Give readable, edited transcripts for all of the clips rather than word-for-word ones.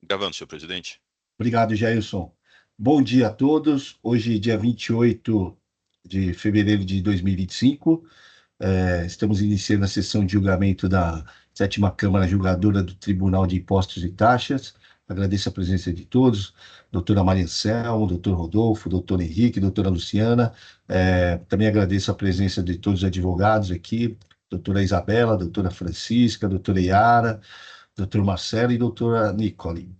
Gravando, senhor presidente. Obrigado, Jailson. Bom dia a todos. Hoje, dia 28 de fevereiro de 2025, estamos iniciando a sessão de julgamento da Sétima Câmara Julgadora do Tribunal de Impostos e Taxas. Agradeço a presença de todos, doutora Maria Anselmo, doutor Rodolfo, doutor Henrique, doutora Luciana. Também agradeço a presença de todos os advogados aqui, doutora Isabela, doutora Francisca, doutora Yara, doutor Marcelo e doutora Nicole.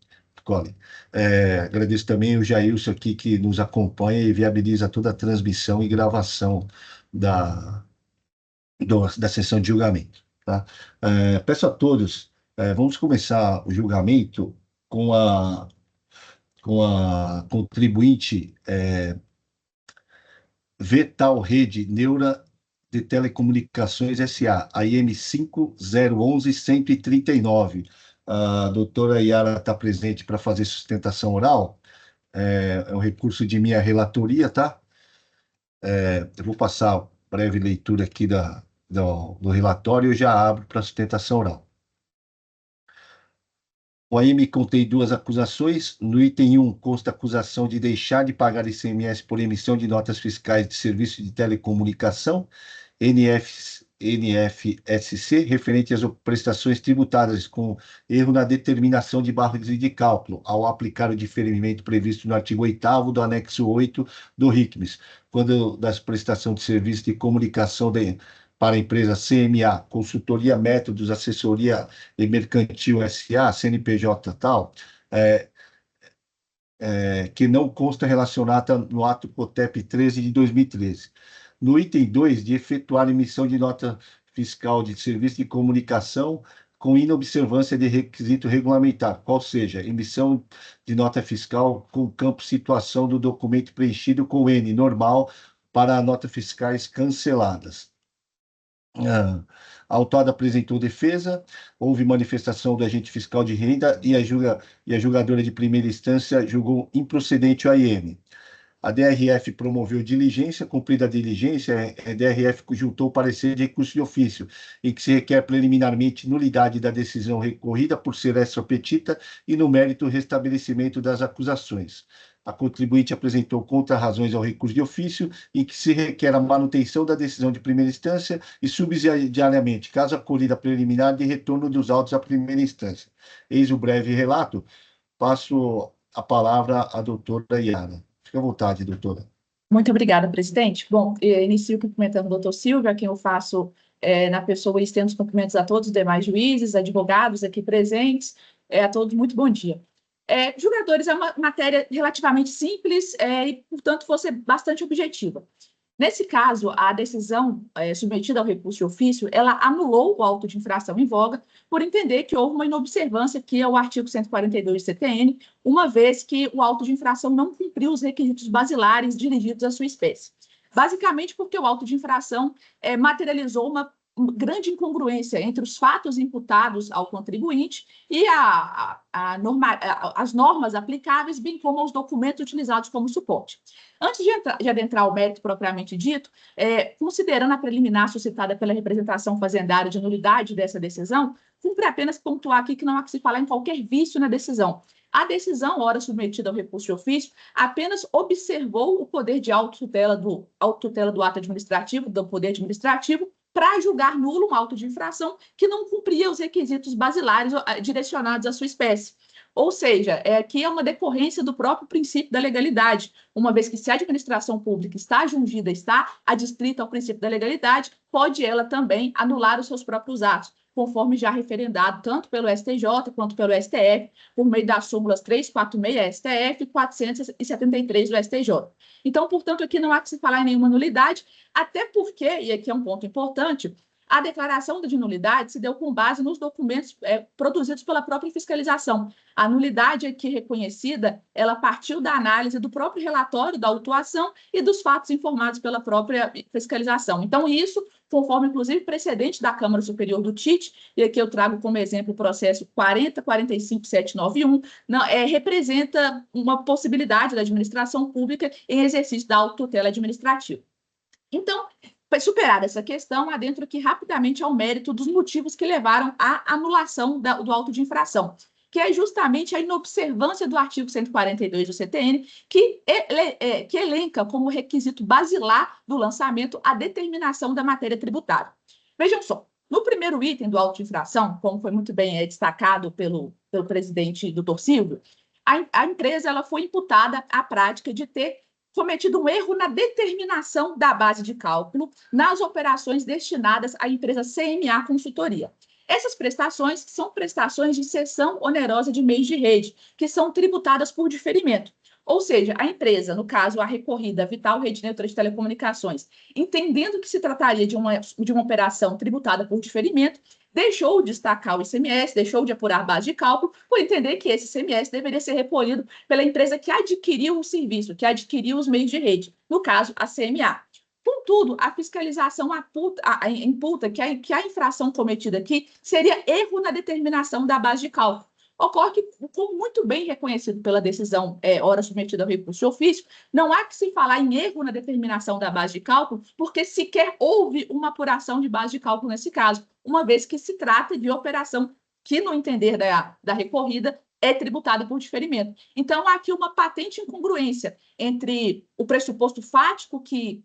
Agradeço também o Jailson aqui que nos acompanha e viabiliza toda a transmissão e gravação da, da sessão de julgamento. Tá? Peço a todos, vamos começar o julgamento com a contribuinte Vetal Rede Neura de Telecomunicações S.A., a IM 5011-139. A doutora Yara está presente para fazer sustentação oral. É um recurso de minha relatoria, tá? Eu vou passar a breve leitura aqui do relatório e eu já abro para sustentação oral. O AIM contém duas acusações. No item 1, consta a acusação de deixar de pagar ICMS por emissão de notas fiscais de serviço de telecomunicação, NFSC, referente às prestações tributadas com erro na determinação de base de cálculo, ao aplicar o diferimento previsto no artigo 8º do anexo 8 do RICMES, quando das prestações de serviço de comunicação para a empresa CMA, Consultoria Métodos, Assessoria e Mercantil S.A., CNPJ tal, que não consta relacionada no ato COTEP 13 de 2013. No item 2, de efetuar emissão de nota fiscal de serviço de comunicação com inobservância de requisito regulamentar, qual seja, emissão de nota fiscal com campo situação do documento preenchido com N normal para notas fiscais canceladas. A autora apresentou defesa, houve manifestação do agente fiscal de renda e a julgadora de primeira instância julgou improcedente o AIM. A DRF promoveu diligência, cumprida a diligência, a DRF juntou parecer de recurso de ofício, em que se requer preliminarmente nulidade da decisão recorrida por ser extra petita e, no mérito, restabelecimento das acusações. A contribuinte apresentou contra-razões ao recurso de ofício, em que se requer a manutenção da decisão de primeira instância e, subsidiariamente, caso acolhida preliminar, de retorno dos autos à primeira instância. Eis o breve relato. Passo a palavra à doutora Yara. Fique à vontade, doutora. Muito obrigada, presidente. Bom, inicio cumprimentando o doutor Silvio, a quem eu faço na pessoa e estendo os cumprimentos a todos os demais juízes, advogados aqui presentes, a todos muito bom dia. Julgadores é uma matéria relativamente simples e, portanto, vou ser bastante objetiva. Nesse caso, a decisão submetida ao recurso de ofício, ela anulou o auto de infração em voga por entender que houve uma inobservância aqui ao artigo 142 do CTN, uma vez que o auto de infração não cumpriu os requisitos basilares dirigidos à sua espécie. Basicamente porque o auto de infração materializou uma grande incongruência entre os fatos imputados ao contribuinte e as normas aplicáveis, bem como aos documentos utilizados como suporte. Antes de adentrar ao mérito propriamente dito, considerando a preliminar suscitada pela representação fazendária de nulidade dessa decisão, cumpre apenas pontuar aqui que não há que se falar em qualquer vício na decisão. A decisão, ora submetida ao recurso de ofício, apenas observou o poder de autotutela do ato administrativo, do poder administrativo, para julgar nulo um auto de infração que não cumpria os requisitos basilares direcionados à sua espécie. Ou seja, aqui é uma decorrência do próprio princípio da legalidade, uma vez que se a administração pública está jungida, está adstrita ao princípio da legalidade, pode ela também anular os seus próprios atos, conforme já referendado tanto pelo STJ quanto pelo STF, por meio das súmulas 346 STF e 473 do STJ. Então, portanto, aqui não há que se falar em nenhuma nulidade, até porque, e aqui é um ponto importante, a declaração de nulidade se deu com base nos documentos produzidos pela própria fiscalização. A nulidade aqui reconhecida, ela partiu da análise do próprio relatório da autuação e dos fatos informados pela própria fiscalização. Então, isso, conforme, inclusive, precedente da Câmara Superior do TIT, e aqui eu trago como exemplo o processo 40.45791, representa uma possibilidade da administração pública em exercício da autotutela administrativa. Então, superada essa questão, adentro aqui rapidamente ao mérito dos motivos que levaram à anulação do auto de infração, que é justamente a inobservância do artigo 142 do CTN, que elenca como requisito basilar do lançamento a determinação da matéria tributária. Vejam só, no primeiro item do auto de infração, como foi muito bem destacado pelo presidente Dr. Silvio, a empresa ela foi imputada à prática de ter cometido um erro na determinação da base de cálculo nas operações destinadas à empresa CMA Consultoria. Essas prestações são prestações de cessão onerosa de meios de rede, que são tributadas por diferimento. Ou seja, a empresa, no caso a recorrida Vital Rede Neutra de Telecomunicações, entendendo que se trataria de uma operação tributada por diferimento, deixou de destacar o ICMS, deixou de apurar a base de cálculo, por entender que esse ICMS deveria ser recolhido pela empresa que adquiriu o serviço, que adquiriu os meios de rede, no caso, a CMA. Contudo, a fiscalização imputa que a infração cometida aqui seria erro na determinação da base de cálculo. Ocorre que, como muito bem reconhecido pela decisão ora submetida ao recurso de ofício, não há que se falar em erro na determinação da base de cálculo, porque sequer houve uma apuração de base de cálculo nesse caso, uma vez que se trata de operação que, no entender da recorrida, é tributada por diferimento. Então, há aqui uma patente incongruência entre o pressuposto fático que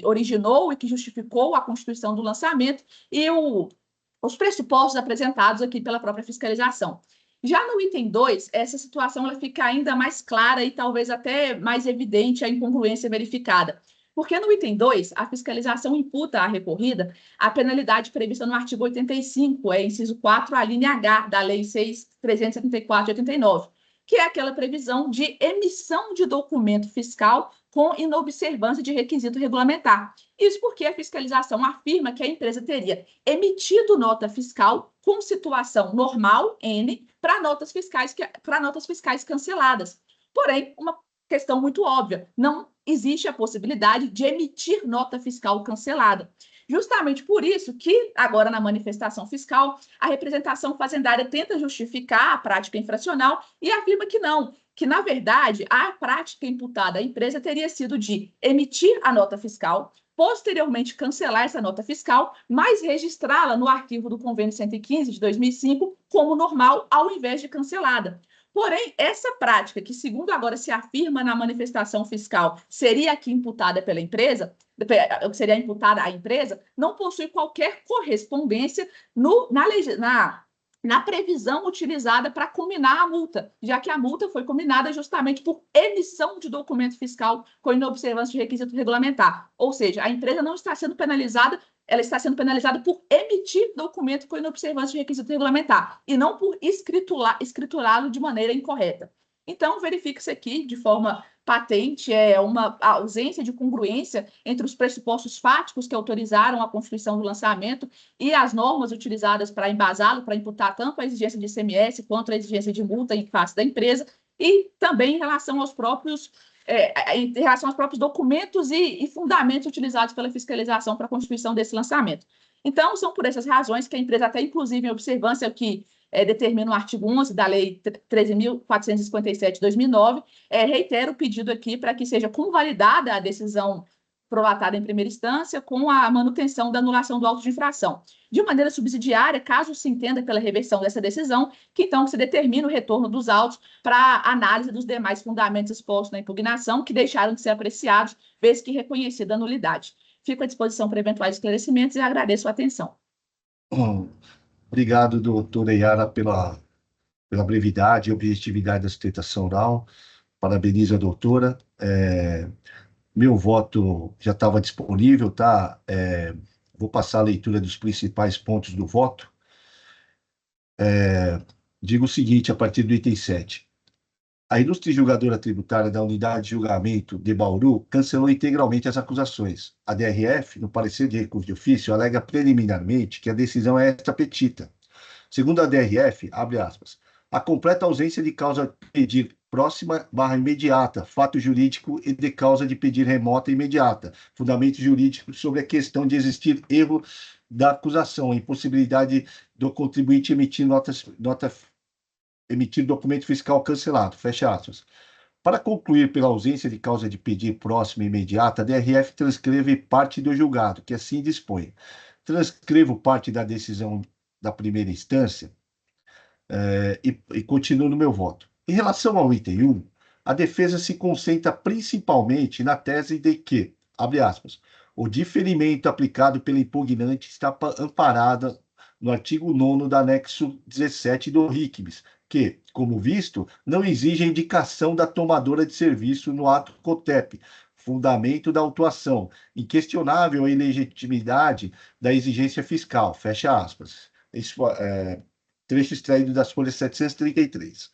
originou e que justificou a constituição do lançamento e os pressupostos apresentados aqui pela própria fiscalização. Já no item 2, essa situação ela fica ainda mais clara e talvez até mais evidente a incongruência verificada. Porque no item 2, a fiscalização imputa à recorrida a penalidade prevista no artigo 85, inciso 4, a linha H da Lei 6.374 de 89, que é aquela previsão de emissão de documento fiscal com inobservância de requisito regulamentar. Isso porque a fiscalização afirma que a empresa teria emitido nota fiscal com situação normal, N, para notas fiscais canceladas. Porém, uma questão muito óbvia, não existe a possibilidade de emitir nota fiscal cancelada. Justamente por isso que, agora na manifestação fiscal, a representação fazendária tenta justificar a prática infracional e afirma que não, que, na verdade, a prática imputada à empresa teria sido de emitir a nota fiscal, posteriormente cancelar essa nota fiscal, mas registrá-la no arquivo do Convênio 115 de 2005 como normal, ao invés de cancelada. Porém, essa prática, que segundo agora se afirma na manifestação fiscal, seria aqui imputada pela empresa, seria imputada à empresa, não possui qualquer correspondência na previsão utilizada para culminar a multa, já que a multa foi culminada justamente por emissão de documento fiscal com inobservância de requisito regulamentar. Ou seja, a empresa não está sendo penalizada, ela está sendo penalizada por emitir documento com inobservância de requisito regulamentar e não por escriturá-lo de maneira incorreta. Então, verifica-se aqui de forma patente uma ausência de congruência entre os pressupostos fáticos que autorizaram a constituição do lançamento e as normas utilizadas para embasá-lo, para imputar tanto a exigência de ICMS quanto a exigência de multa em face da empresa, e também em relação aos próprios documentos e fundamentos utilizados pela fiscalização para a constituição desse lançamento. Então, são por essas razões que a empresa, até inclusive em observância que determina o artigo 11 da Lei 13.457 de 2009, reitera o pedido aqui para que seja convalidada a decisão prolatada em primeira instância com a manutenção da anulação do auto de infração. De maneira subsidiária, caso se entenda pela reversão dessa decisão, que então se determine o retorno dos autos para análise dos demais fundamentos expostos na impugnação, que deixaram de ser apreciados, vez que reconhecida a nulidade. Fico à disposição para eventuais esclarecimentos e agradeço a atenção. Obrigado, doutora Yara, pela brevidade e objetividade da sustentação oral. Parabenizo a doutora. Meu voto já estava disponível, tá? Vou passar a leitura dos principais pontos do voto. Digo o seguinte, a partir do item 7. A ilustre julgadora tributária da Unidade de Julgamento de Bauru cancelou integralmente as acusações. A DRF, no parecer de recurso de ofício, alega preliminarmente que a decisão é extra petita. Segundo a DRF, abre aspas, a completa ausência de causa de pedir próxima/imediata, fato jurídico e de causa de pedir remota e imediata, fundamento jurídico sobre a questão de existir erro da acusação, a impossibilidade do contribuinte emitir documento fiscal cancelado, fecha aspas. Para concluir pela ausência de causa de pedir próxima e imediata, a DRF transcreve parte do julgado, que assim dispõe. Transcrevo parte da decisão da primeira instância, e continuo no meu voto. Em relação ao item 1, a defesa se concentra principalmente na tese de que, abre aspas, o diferimento aplicado pelo impugnante está amparado no artigo 9º do anexo 17 do RICMS, que, como visto, não exige a indicação da tomadora de serviço no ato COTEP, fundamento da autuação, inquestionável a ilegitimidade da exigência fiscal, fecha aspas. Isso, trecho extraído das folhas 733.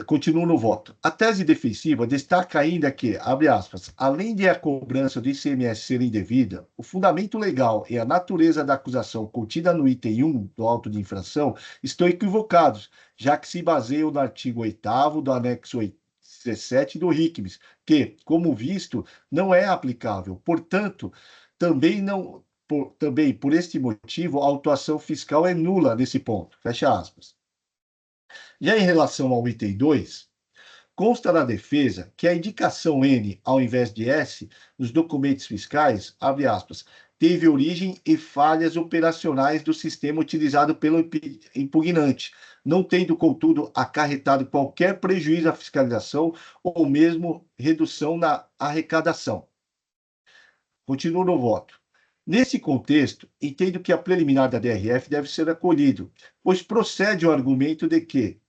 Continuo no voto. A tese defensiva destaca ainda que, abre aspas, além de a cobrança do ICMS ser indevida, o fundamento legal e a natureza da acusação contida no item 1 do auto de infração estão equivocados, já que se baseiam no artigo 8º do anexo 17 do RICMS, que, como visto, não é aplicável. Portanto, também não, também por este motivo, a autuação fiscal é nula nesse ponto. Fecha aspas. Já em relação ao item 2, consta na defesa que a indicação N ao invés de S nos documentos fiscais, abre aspas, teve origem em falhas operacionais do sistema utilizado pelo impugnante, não tendo, contudo, acarretado qualquer prejuízo à fiscalização ou mesmo redução na arrecadação. Continuo no voto. Nesse contexto, entendo que a preliminar da DRF deve ser acolhido, pois procede o argumento de que,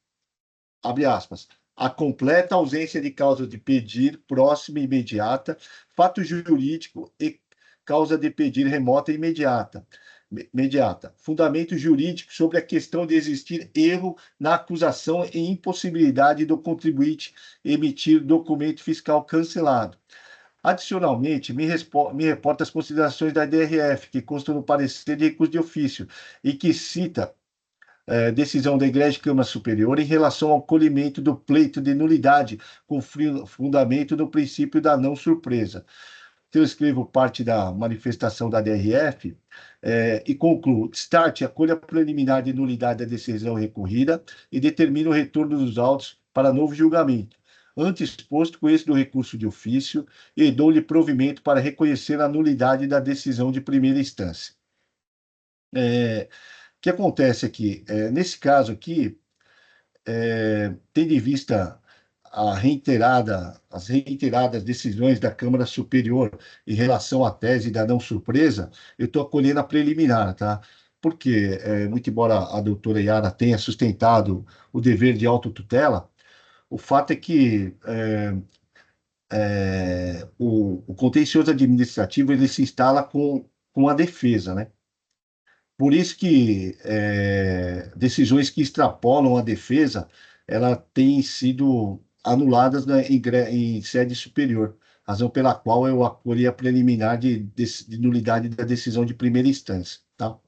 abre aspas, a completa ausência de causa de pedir próxima e imediata, fato jurídico e causa de pedir remota e imediata, fundamento jurídico sobre a questão de existir erro na acusação e impossibilidade do contribuinte emitir documento fiscal cancelado. Adicionalmente, me reporta as considerações da DRF, que constam no parecer de recurso de ofício, e que cita decisão da Igreja Câmara Superior em relação ao acolhimento do pleito de nulidade, com fundamento no princípio da não surpresa. Então, eu escrevo parte da manifestação da DRF e concluo: start, acolha a preliminar de nulidade da decisão recorrida e determina o retorno dos autos para novo julgamento. Antes exposto, conheço do recurso de ofício e dou-lhe provimento para reconhecer a nulidade da decisão de primeira instância. O que acontece aqui? Nesse caso aqui, tendo em vista as reiteradas decisões da Câmara Superior em relação à tese da não surpresa, eu estou acolhendo a preliminar, tá? Porque, muito embora a doutora Yara tenha sustentado o dever de autotutela, o fato é que o contencioso administrativo ele se instala com a defesa, né? Por isso que decisões que extrapolam a defesa, ela têm sido anuladas, né, em sede superior, razão pela qual eu acolhi a preliminar de nulidade da decisão de primeira instância, tá?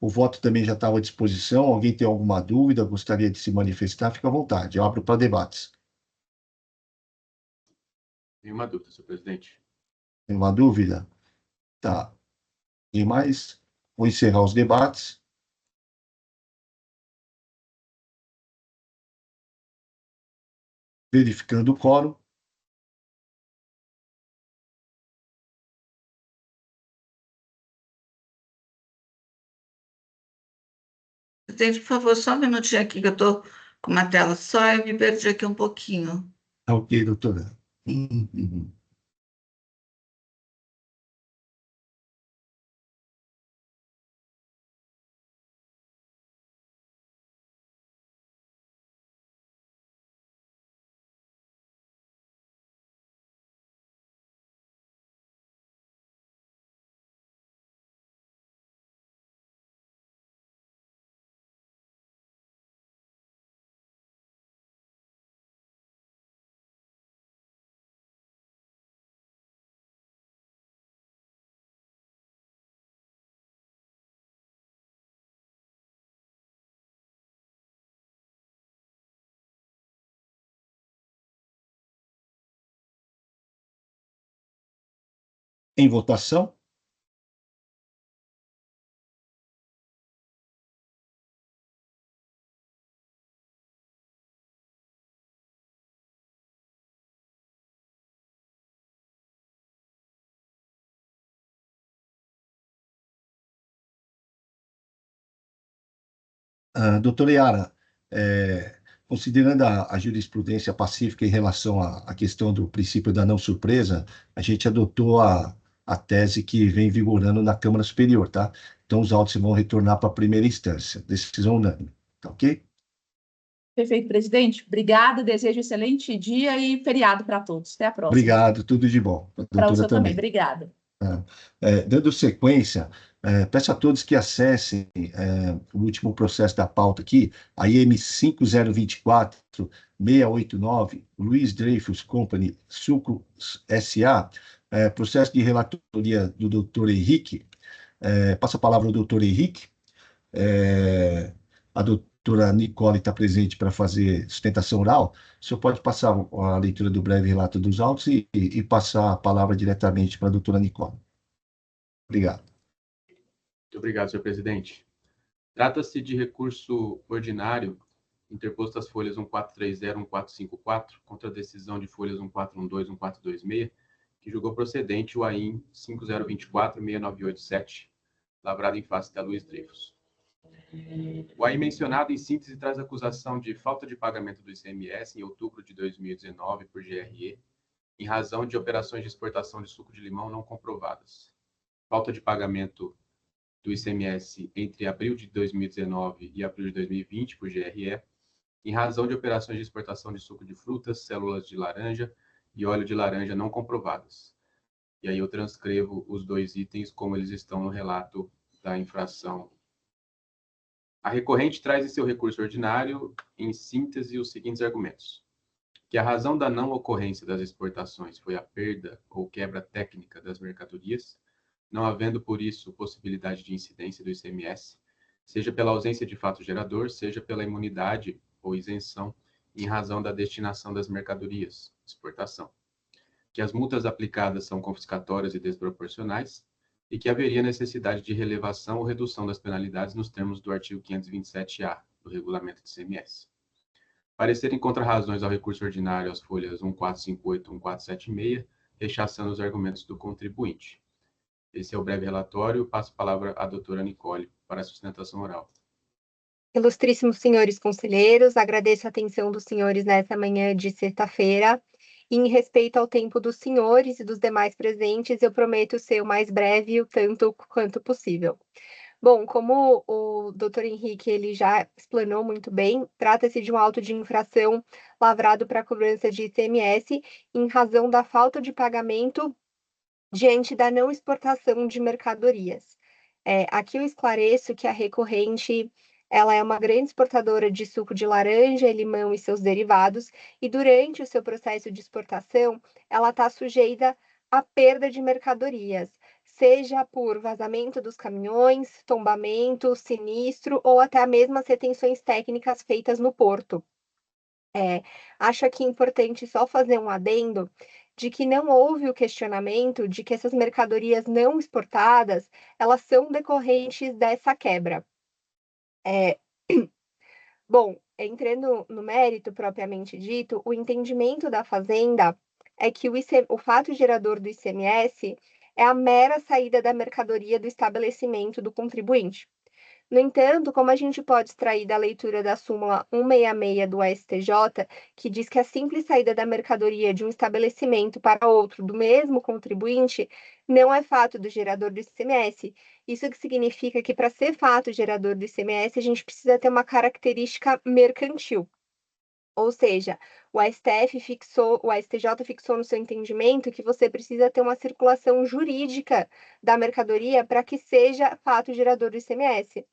O voto também já estava à disposição. Alguém tem alguma dúvida, gostaria de se manifestar, fica à vontade. Eu abro para debates. Nenhuma dúvida, senhor presidente. Tem uma dúvida? Tá. E mais? Vou encerrar os debates. Verificando o quórum. Presidente, por favor, só um minutinho aqui, que eu estou com uma tela só, eu me perdi aqui um pouquinho. Tá ok, doutora. Em votação? Doutora Yara, considerando a jurisprudência pacífica em relação à questão do princípio da não surpresa, a gente adotou a tese que vem vigorando na Câmara Superior, tá? Então, os autos vão retornar para a primeira instância, decisão unânime, tá ok? Perfeito, presidente. Obrigada, desejo excelente dia e feriado para todos. Até a próxima. Obrigado, tudo de bom. A Para o doutora senhor também. também. Obrigada. Dando sequência, peço a todos que acessem o último processo da pauta aqui, a IM 5024-689, Luiz Dreyfus Company, Suco S.A., processo de relatoria do doutor Henrique. Passo a palavra ao doutor Henrique. A doutora Nicole está presente para fazer sustentação oral. O senhor pode passar a leitura do breve relato dos autos e passar a palavra diretamente para a doutora Nicole. Obrigado. Muito obrigado, senhor presidente. Trata-se de recurso ordinário interposto às folhas 1430 e 1454 contra a decisão de folhas 1412 e 1426, que julgou procedente o AIM 5024-6987, lavrado em face da Luiz Dreyfus. O AIM mencionado em síntese traz acusação de falta de pagamento do ICMS em outubro de 2019 por GRE, em razão de operações de exportação de suco de limão não comprovadas. Falta de pagamento do ICMS entre abril de 2019 e abril de 2020 por GRE, em razão de operações de exportação de suco de frutas, células de laranja e óleo de laranja não comprovadas. E aí eu transcrevo os dois itens como eles estão no relato da infração. A recorrente traz em seu recurso ordinário, em síntese, os seguintes argumentos: que a razão da não ocorrência das exportações foi a perda ou quebra técnica das mercadorias, não havendo, por isso, possibilidade de incidência do ICMS, seja pela ausência de fato gerador, seja pela imunidade ou isenção em razão da destinação das mercadorias, exportação. Que as multas aplicadas são confiscatórias e desproporcionais, e que haveria necessidade de relevação ou redução das penalidades nos termos do artigo 527-A do Regulamento de ICMS. Parecer em contra-razões ao recurso ordinário às folhas 1458 e 1476, rechaçando os argumentos do contribuinte. Esse é o breve relatório. Passo a palavra à doutora Nicole para a sustentação oral. Ilustríssimos senhores conselheiros, agradeço a atenção dos senhores nessa manhã de sexta-feira. Em respeito ao tempo dos senhores e dos demais presentes, eu prometo ser o mais breve o tanto quanto possível. Bom, como o doutor Henrique ele já explanou muito bem, trata-se de um auto de infração lavrado para a cobrança de ICMS em razão da falta de pagamento diante da não exportação de mercadorias. Aqui eu esclareço que a recorrente ela é uma grande exportadora de suco de laranja, limão e seus derivados, e durante o seu processo de exportação, ela está sujeita à perda de mercadorias, seja por vazamento dos caminhões, tombamento, sinistro, ou até mesmo as retenções técnicas feitas no porto. Acho aqui importante só fazer um adendo de que não houve o questionamento de que essas mercadorias não exportadas, elas são decorrentes dessa quebra. Bom, entrando no mérito propriamente dito, o entendimento da Fazenda é que o fato gerador do ICMS é a mera saída da mercadoria do estabelecimento do contribuinte. No entanto, como a gente pode extrair da leitura da súmula 166 do STJ, que diz que a simples saída da mercadoria de um estabelecimento para outro do mesmo contribuinte não é fato do gerador do ICMS. Isso que significa que para ser fato gerador do ICMS, a gente precisa ter uma característica mercantil. Ou seja, o STJ fixou no seu entendimento que você precisa ter uma circulação jurídica da mercadoria para que seja fato gerador do ICMS.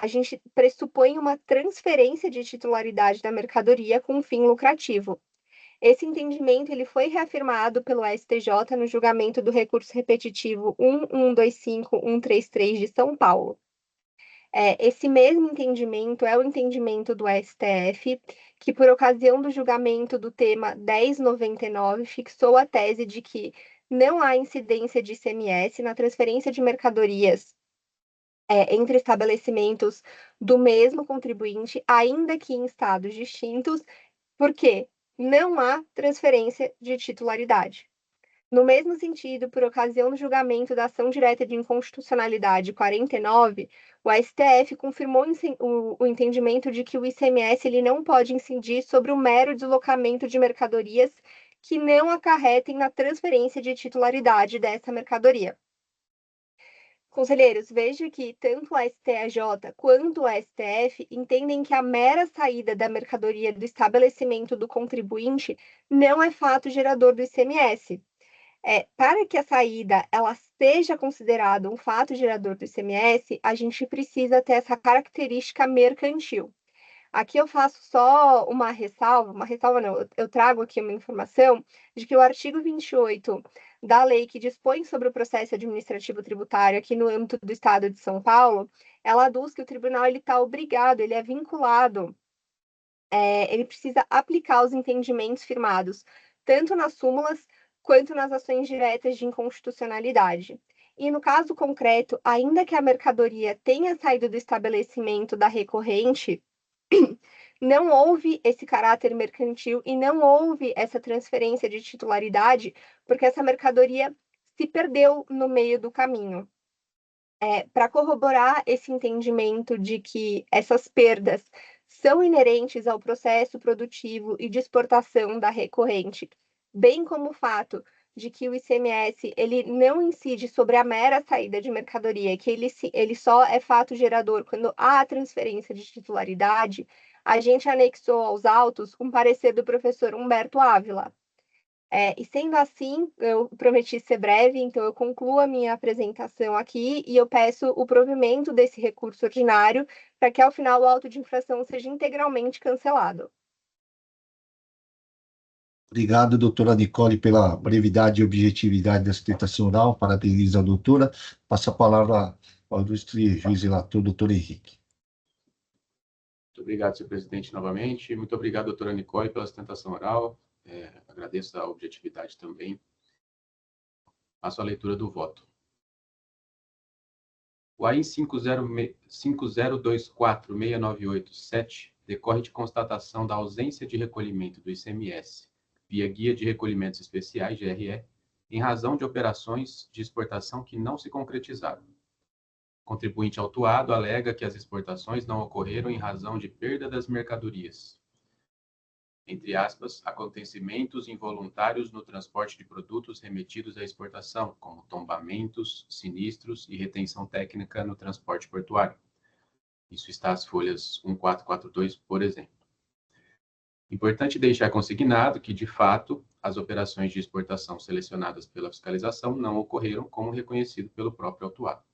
A gente pressupõe uma transferência de titularidade da mercadoria com fim lucrativo. Esse entendimento ele foi reafirmado pelo STJ no julgamento do recurso repetitivo 1125133 de São Paulo. Esse mesmo entendimento é o entendimento do STF, que por ocasião do julgamento do tema 1099 fixou a tese de que não há incidência de ICMS na transferência de mercadorias entre estabelecimentos do mesmo contribuinte, ainda que em estados distintos, porque não há transferência de titularidade. No mesmo sentido, por ocasião do julgamento da ação direta de inconstitucionalidade 49, o STF confirmou o entendimento de que o ICMS ele não pode incidir sobre o mero deslocamento de mercadorias que não acarretem na transferência de titularidade dessa mercadoria. Conselheiros, veja que tanto o STJ quanto o STF entendem que a mera saída da mercadoria do estabelecimento do contribuinte não é fato gerador do ICMS. Para que a saída ela seja considerada um fato gerador do ICMS, a gente precisa ter essa característica mercantil. Aqui eu faço só uma ressalva não, eu trago aqui uma informação de que o artigo 28 da lei que dispõe sobre o processo administrativo tributário aqui no âmbito do Estado de São Paulo, ela aduz que o tribunal está obrigado, ele é vinculado, ele precisa aplicar os entendimentos firmados tanto nas súmulas quanto nas ações diretas de inconstitucionalidade. E no caso concreto, ainda que a mercadoria tenha saído do estabelecimento da recorrente, não houve esse caráter mercantil e não houve essa transferência de titularidade, porque essa mercadoria se perdeu no meio do caminho. Para corroborar esse entendimento de que essas perdas são inerentes ao processo produtivo e de exportação da recorrente, bem como o fato de que o ICMS ele não incide sobre a mera saída de mercadoria, que ele só é fato gerador quando há a transferência de titularidade, a gente anexou aos autos um parecer do professor Humberto Ávila. E sendo assim, eu prometi ser breve, então eu concluo a minha apresentação aqui e eu peço o provimento desse recurso ordinário para que, ao final, o auto de infração seja integralmente cancelado. Obrigado, doutora Nicole, pela brevidade e objetividade da sustentação oral. Parabenizo a doutora. Passo a palavra ao ilustre juiz relator, doutor Henrique. Muito obrigado, senhor presidente, novamente. Muito obrigado, doutora Nicole, pela sustentação oral. Agradeço a objetividade também. Passo a leitura do voto. O AIN 5024698-7 decorre de constatação da ausência de recolhimento do ICMS via Guia de Recolhimentos Especiais, GRE, em razão de operações de exportação que não se concretizaram. O contribuinte autuado alega que as exportações não ocorreram em razão de perda das mercadorias, entre aspas, acontecimentos involuntários no transporte de produtos remetidos à exportação, como tombamentos, sinistros e retenção técnica no transporte portuário. Isso está às folhas 1442, por exemplo. Importante deixar consignado que, de fato, as operações de exportação selecionadas pela fiscalização não ocorreram, como reconhecido pelo próprio autuado.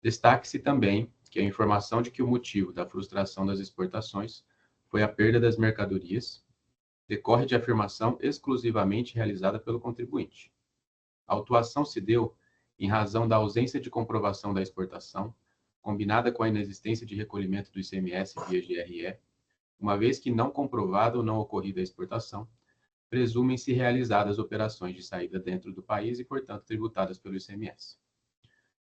Destaque-se também que a informação de que o motivo da frustração das exportações foi a perda das mercadorias, decorre de afirmação exclusivamente realizada pelo contribuinte. A autuação se deu em razão da ausência de comprovação da exportação, combinada com a inexistência de recolhimento do ICMS via GRE, uma vez que não comprovada ou não ocorrida a exportação, presumem-se realizadas operações de saída dentro do país e, portanto, tributadas pelo ICMS.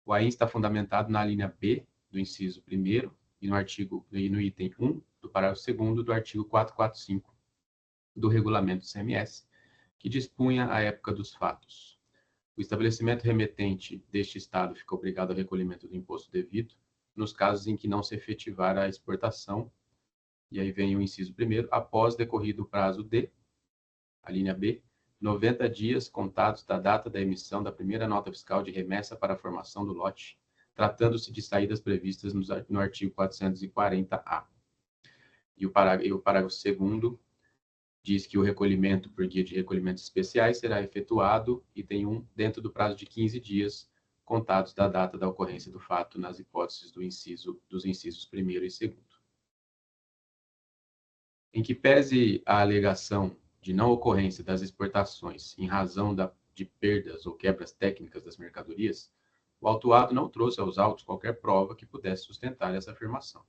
O AIN está fundamentado na linha B do inciso 1º e no item 1 do parágrafo 2º do artigo 445 do regulamento do ICMS, que dispunha a época dos fatos. O estabelecimento remetente deste Estado fica obrigado ao recolhimento do imposto devido nos casos em que não se efetivar a exportação, e aí vem o inciso 1º, após decorrido o prazo de, a linha B, 90 dias contados da data da emissão da primeira nota fiscal de remessa para a formação do lote, tratando-se de saídas previstas no artigo 440-A. E o parágrafo 2º diz que o recolhimento por guia de recolhimentos especiais será efetuado, item 1, dentro do prazo de 15 dias, contados da data da ocorrência do fato nas hipóteses dos incisos 1º e 2º. Em que pese a alegação de não ocorrência das exportações em razão de perdas ou quebras técnicas das mercadorias, o autuado não trouxe aos autos qualquer prova que pudesse sustentar essa afirmação.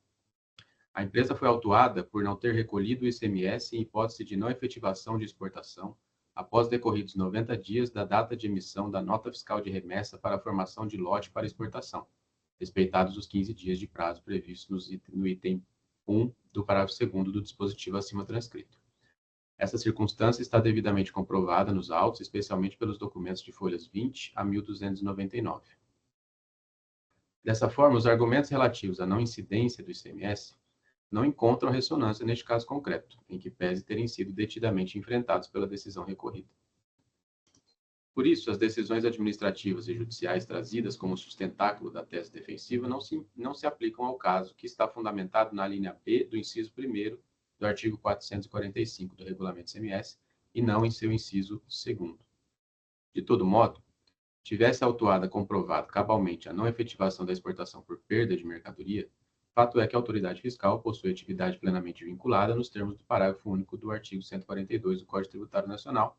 A empresa foi autuada por não ter recolhido o ICMS em hipótese de não efetivação de exportação, após decorridos 90 dias da data de emissão da nota fiscal de remessa para a formação de lote para exportação, respeitados os 15 dias de prazo previstos no item 1 do parágrafo 2º do dispositivo acima transcrito. Essa circunstância está devidamente comprovada nos autos, especialmente pelos documentos de folhas 20 a 1299. Dessa forma, os argumentos relativos à não incidência do ICMS não encontram ressonância neste caso concreto, em que pese terem sido detidamente enfrentados pela decisão recorrida. Por isso, as decisões administrativas e judiciais trazidas como sustentáculo da tese defensiva não se aplicam ao caso, que está fundamentado na linha B do inciso 1º do artigo 445 do Regulamento ICMS e não em seu inciso 2º. De todo modo, tivesse a autuada comprovado cabalmente a não efetivação da exportação por perda de mercadoria, fato é que a autoridade fiscal possui atividade plenamente vinculada nos termos do parágrafo único do artigo 142 do Código Tributário Nacional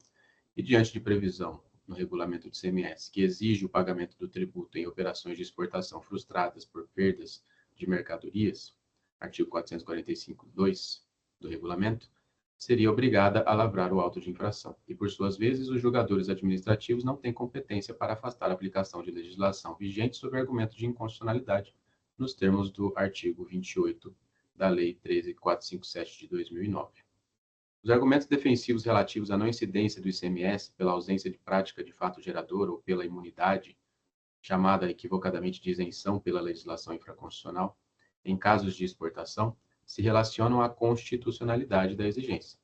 e, diante de previsão no regulamento do ICMS, que exige o pagamento do tributo em operações de exportação frustradas por perdas de mercadorias, artigo 445(2) do regulamento, seria obrigada a lavrar o auto de infração. E, por suas vezes, os julgadores administrativos não têm competência para afastar a aplicação de legislação vigente sob argumento de inconstitucionalidade, nos termos do artigo 28 da Lei 13.457 de 2009. Os argumentos defensivos relativos à não incidência do ICMS pela ausência de prática de fato gerador ou pela imunidade, chamada equivocadamente de isenção pela legislação infraconstitucional, em casos de exportação, se relacionam à constitucionalidade da exigência.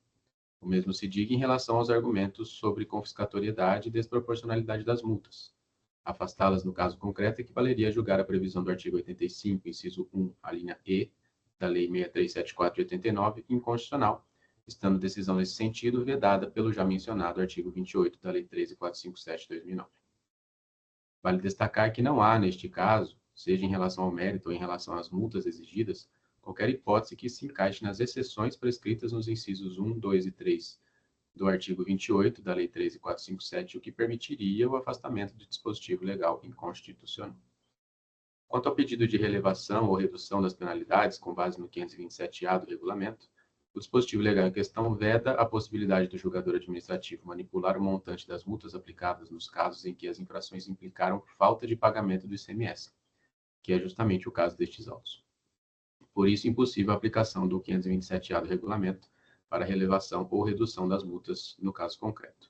O mesmo se diga em relação aos argumentos sobre confiscatoriedade e desproporcionalidade das multas. Afastá-las no caso concreto equivaleria a julgar a previsão do artigo 85, inciso 1, a linha E, da Lei 6374 de 89, inconstitucional, estando decisão nesse sentido vedada pelo já mencionado artigo 28 da Lei 13.457 de 2009. Vale destacar que não há, neste caso, seja em relação ao mérito ou em relação às multas exigidas, qualquer hipótese que se encaixe nas exceções prescritas nos incisos 1, 2 e 3 do artigo 28 da Lei 13.457, o que permitiria o afastamento de dispositivo legal inconstitucional. Quanto ao pedido de relevação ou redução das penalidades, com base no 527-A do regulamento, o dispositivo legal em questão veda a possibilidade do julgador administrativo manipular o montante das multas aplicadas nos casos em que as infrações implicaram falta de pagamento do ICMS, que é justamente o caso destes autos. Por isso, impossível a aplicação do 527-A do regulamento para relevação ou redução das multas no caso concreto.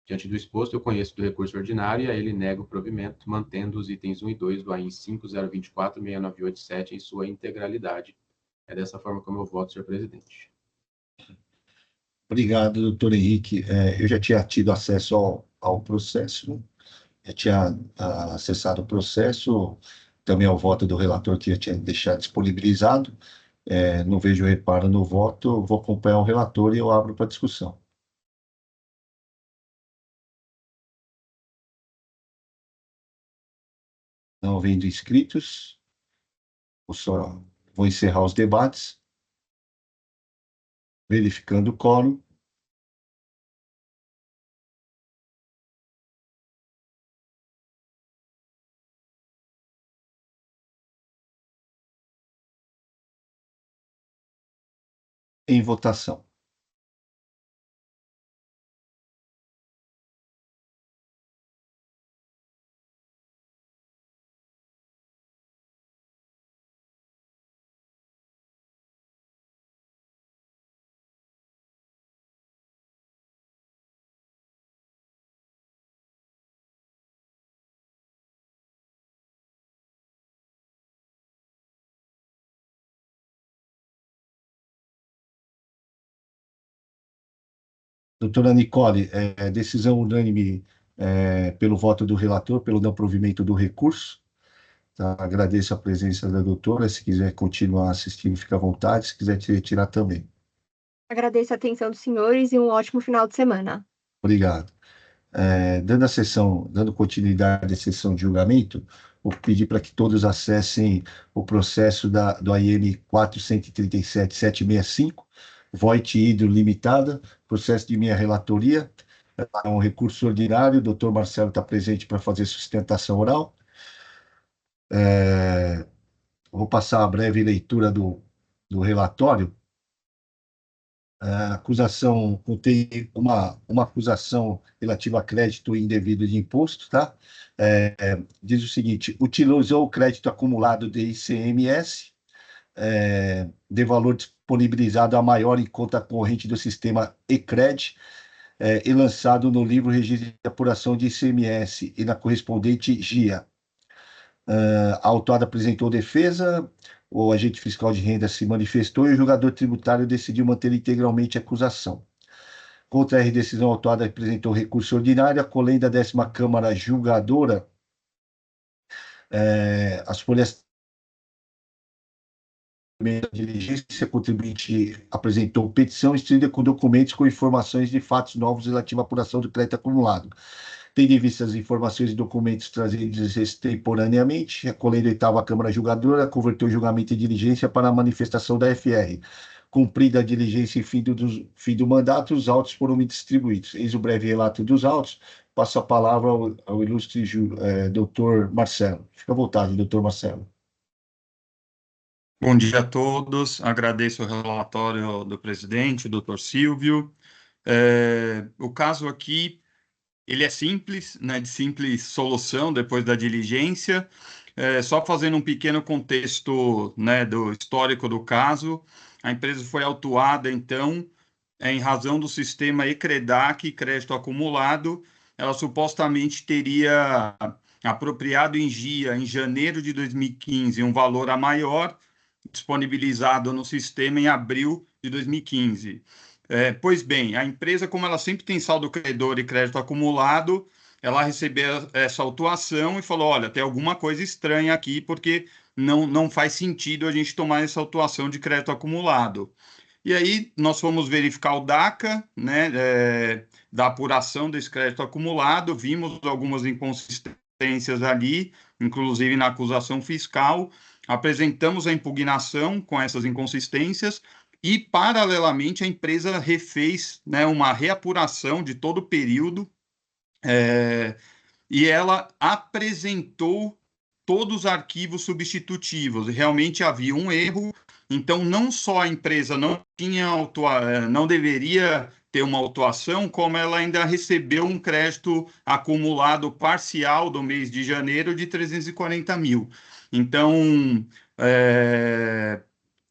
Diante do exposto, eu conheço do recurso ordinário e a ele nego o provimento, mantendo os itens 1 e 2 do AIN 5024-6987 em sua integralidade. É dessa forma como eu voto, senhor presidente. Obrigado, doutor Henrique. Eu já tinha tido acesso ao processo, já tinha acessado o processo, também ao voto do relator que eu tinha deixado disponibilizado. Não vejo reparo no voto, vou acompanhar o relator e eu abro para discussão. Não havendo inscritos, vou encerrar os debates. Verificando o quórum. Em votação. Doutora Nicole, decisão unânime pelo voto do relator, pelo não provimento do recurso. Tá? Agradeço a presença da doutora. Se quiser continuar assistindo, fica à vontade. Se quiser te retirar também. Agradeço a atenção dos senhores e um ótimo final de semana. Obrigado. Dando continuidade à sessão de julgamento, vou pedir para que todos acessem o processo do AIN 437.765, Voit Hidro Limitada, processo de minha relatoria. É um recurso ordinário, o doutor Marcelo está presente para fazer sustentação oral. Vou passar a breve leitura do relatório. A acusação contém uma acusação relativa a crédito indevido de imposto, tá? Diz o seguinte: utilizou o crédito acumulado de ICMS de valor disponibilizado a maior em conta corrente do sistema ECRED, e lançado no livro Registro de Apuração de ICMS e na correspondente GIA. A autuada apresentou defesa, o agente fiscal de renda se manifestou e o julgador tributário decidiu manter integralmente a acusação. Contra a decisão, a autuada apresentou recurso ordinário, acolhendo a 10ª Câmara Julgadora, as folhas da diligência, contribuinte apresentou petição instruída com documentos com informações de fatos novos relativos à apuração do crédito acumulado. Tendo em vista as informações e documentos trazidos extemporaneamente, acolhendo a 8ª Câmara Julgadora, converteu o julgamento em diligência para a manifestação da FR. Cumprida a diligência e fim do mandato, os autos foram distribuídos. Eis o breve relato dos autos. Passo a palavra ao ilustre doutor Marcelo. Fica à vontade, doutor Marcelo. Bom dia a todos. Agradeço o relatório do presidente, doutor Silvio. O caso aqui, ele é simples, né, de simples solução depois da diligência. Só fazendo um pequeno contexto, né, do histórico do caso, a empresa foi autuada, então, em razão do sistema ECREDAC, crédito acumulado, ela supostamente teria apropriado em GIA, em janeiro de 2015, um valor a maior, disponibilizado no sistema em abril de 2015. Pois bem, a empresa, como ela sempre tem saldo credor e crédito acumulado, ela recebeu essa autuação e falou, olha, tem alguma coisa estranha aqui, porque não faz sentido a gente tomar essa autuação de crédito acumulado. E aí, nós fomos verificar o DACA, né, da apuração desse crédito acumulado, vimos algumas inconsistências ali, inclusive na acusação fiscal, apresentamos a impugnação com essas inconsistências e, paralelamente, a empresa refez, né, uma reapuração de todo o período e ela apresentou todos os arquivos substitutivos. Realmente havia um erro, então não só a empresa não deveria ter uma autuação, como ela ainda recebeu um crédito acumulado parcial do mês de janeiro de 340 mil. Então,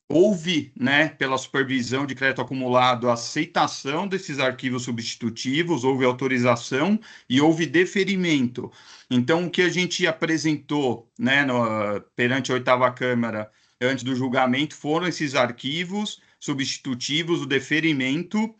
houve, né, pela supervisão de crédito acumulado, a aceitação desses arquivos substitutivos, houve autorização e houve deferimento. Então, o que a gente apresentou, né, perante a 8ª Câmara, antes do julgamento, foram esses arquivos substitutivos, o deferimento,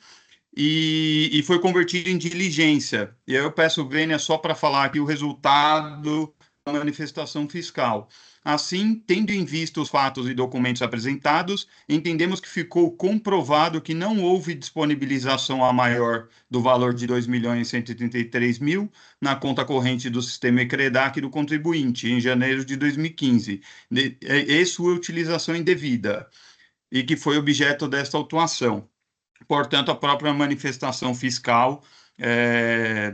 e foi convertido em diligência. E aí eu peço Vênia só para falar aqui o resultado da manifestação fiscal. Assim, tendo em vista os fatos e documentos apresentados, entendemos que ficou comprovado que não houve disponibilização a maior do valor de R$ 2.133.000 na conta corrente do sistema ECREDAC do contribuinte, em janeiro de 2015, e sua utilização indevida, e que foi objeto desta autuação. Portanto, a própria manifestação fiscal,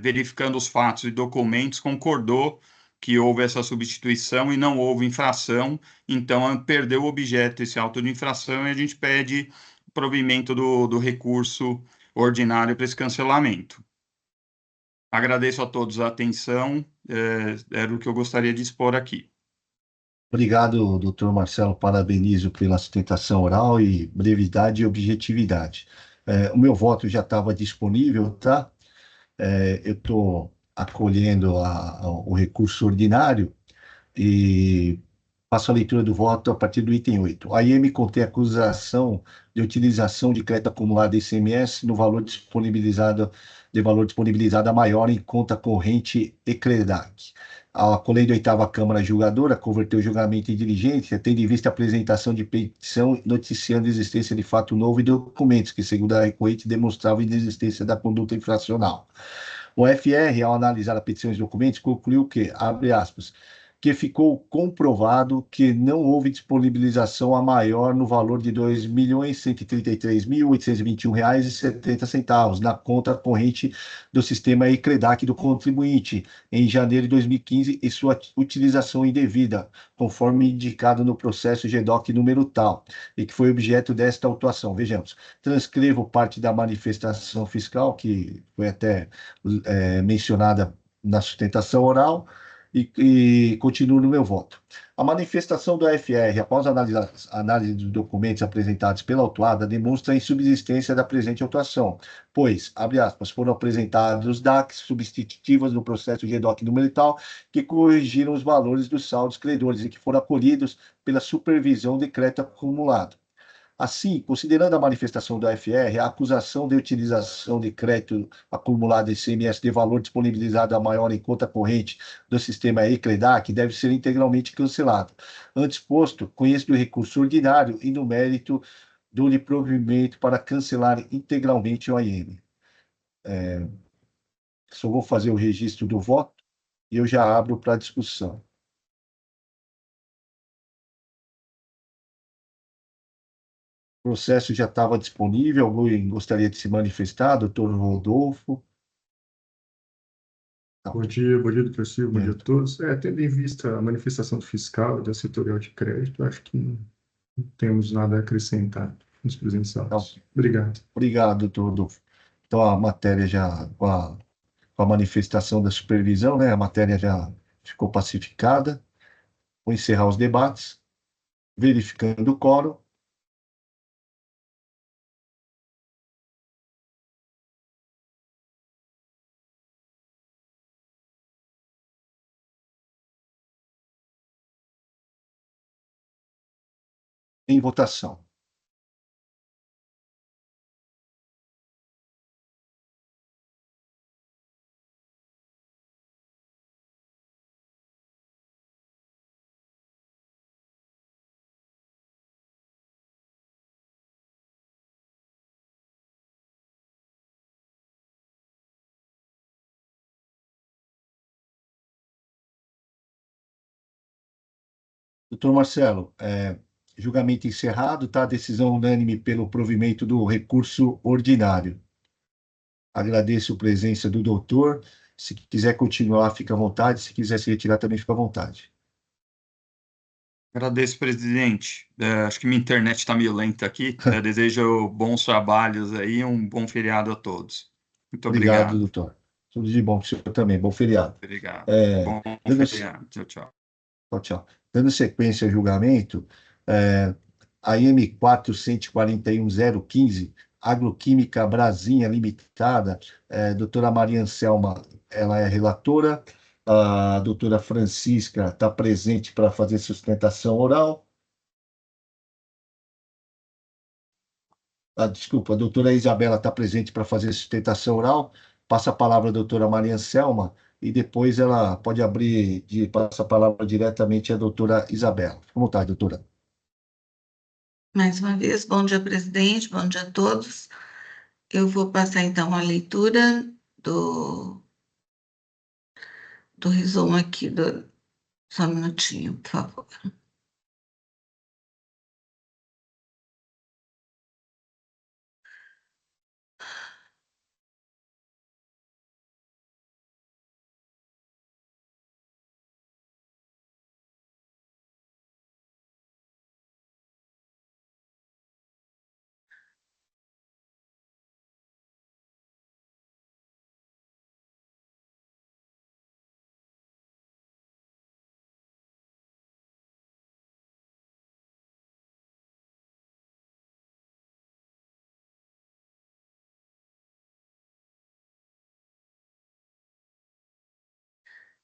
verificando os fatos e documentos, concordou que houve essa substituição e não houve infração, então perdeu o objeto esse auto de infração e a gente pede provimento do recurso ordinário para esse cancelamento. Agradeço a todos a atenção, era o que eu gostaria de expor aqui. Obrigado, doutor Marcelo, parabenizo pela sustentação oral e brevidade e objetividade. O meu voto já estava disponível, tá? Eu estou acolhendo o recurso ordinário e faço a leitura do voto a partir do item 8. A IM contém acusação de utilização de crédito acumulado ICMS no valor disponibilizado a maior em conta corrente ECREDAC. A Lei da 8ª Câmara Julgadora converteu o julgamento em diligência, tendo em vista a apresentação de petição noticiando a existência de fato novo e documentos que, segundo a recorrente, demonstravam a inexistência da conduta infracional. O FR, ao analisar a petição e os documentos, concluiu que, abre aspas, que ficou comprovado que não houve disponibilização a maior no valor de R$ 2.133.821,70 na conta corrente do sistema ECREDAC do contribuinte em janeiro de 2015 e sua utilização indevida, conforme indicado no processo GEDOC número tal, e que foi objeto desta autuação. Vejamos, transcrevo parte da manifestação fiscal, que foi até mencionada na sustentação oral, e continuo no meu voto. A manifestação do AFR, após a análise dos documentos apresentados pela autuada, demonstra a insubsistência da presente autuação, pois, abre aspas, foram apresentados DACs substitutivas no processo de EDOC número tal, que corrigiram os valores dos saldos credores e que foram acolhidos pela supervisão decreto acumulado. Assim, considerando a manifestação do AFR, a acusação de utilização de crédito acumulado ICMS de valor disponibilizado a maior em conta corrente do sistema ECREDAC deve ser integralmente cancelada. Antes posto, conheço do recurso ordinário e no mérito dou-lhe provimento para cancelar integralmente o AIM. Só vou fazer o registro do voto e eu já abro para discussão. O processo já estava disponível, alguém gostaria de se manifestar, doutor Rodolfo? Bom dia, doutor Silva, bom dia a todos. Tendo em vista a manifestação do fiscal e da setorial de crédito, acho que não temos nada a acrescentar nos presenciados. Obrigado. Obrigado, doutor Rodolfo. Então, a matéria já, com a manifestação da supervisão, né, a matéria já ficou pacificada. Vou encerrar os debates, verificando o quórum. Em votação. Doutor Marcelo, julgamento encerrado, tá? Decisão unânime pelo provimento do recurso ordinário. Agradeço a presença do doutor. Se quiser continuar, fica à vontade. Se quiser se retirar, também fica à vontade. Agradeço, presidente. Acho que minha internet está meio lenta aqui. Desejo bons trabalhos aí e um bom feriado a todos. Muito Obrigado, obrigado. doutor. Tudo de bom para o senhor também. Bom feriado. Obrigado. Bom Dando, feriado. Tchau, tchau. tchau. Dando sequência ao julgamento, a IM 4141015, Agroquímica Brasinha Limitada, doutora Maria Anselma, ela é relatora, a doutora Francisca está presente para fazer sustentação oral. Desculpa, a doutora Isabela está presente para fazer sustentação oral. Passa a palavra à doutora Maria Anselma e depois ela pode abrir, passa a palavra diretamente à doutora Isabela. Fique à vontade, doutora. Mais uma vez, bom dia, presidente, bom dia a todos. Eu vou passar, então, a leitura do resumo aqui, só um minutinho, por favor.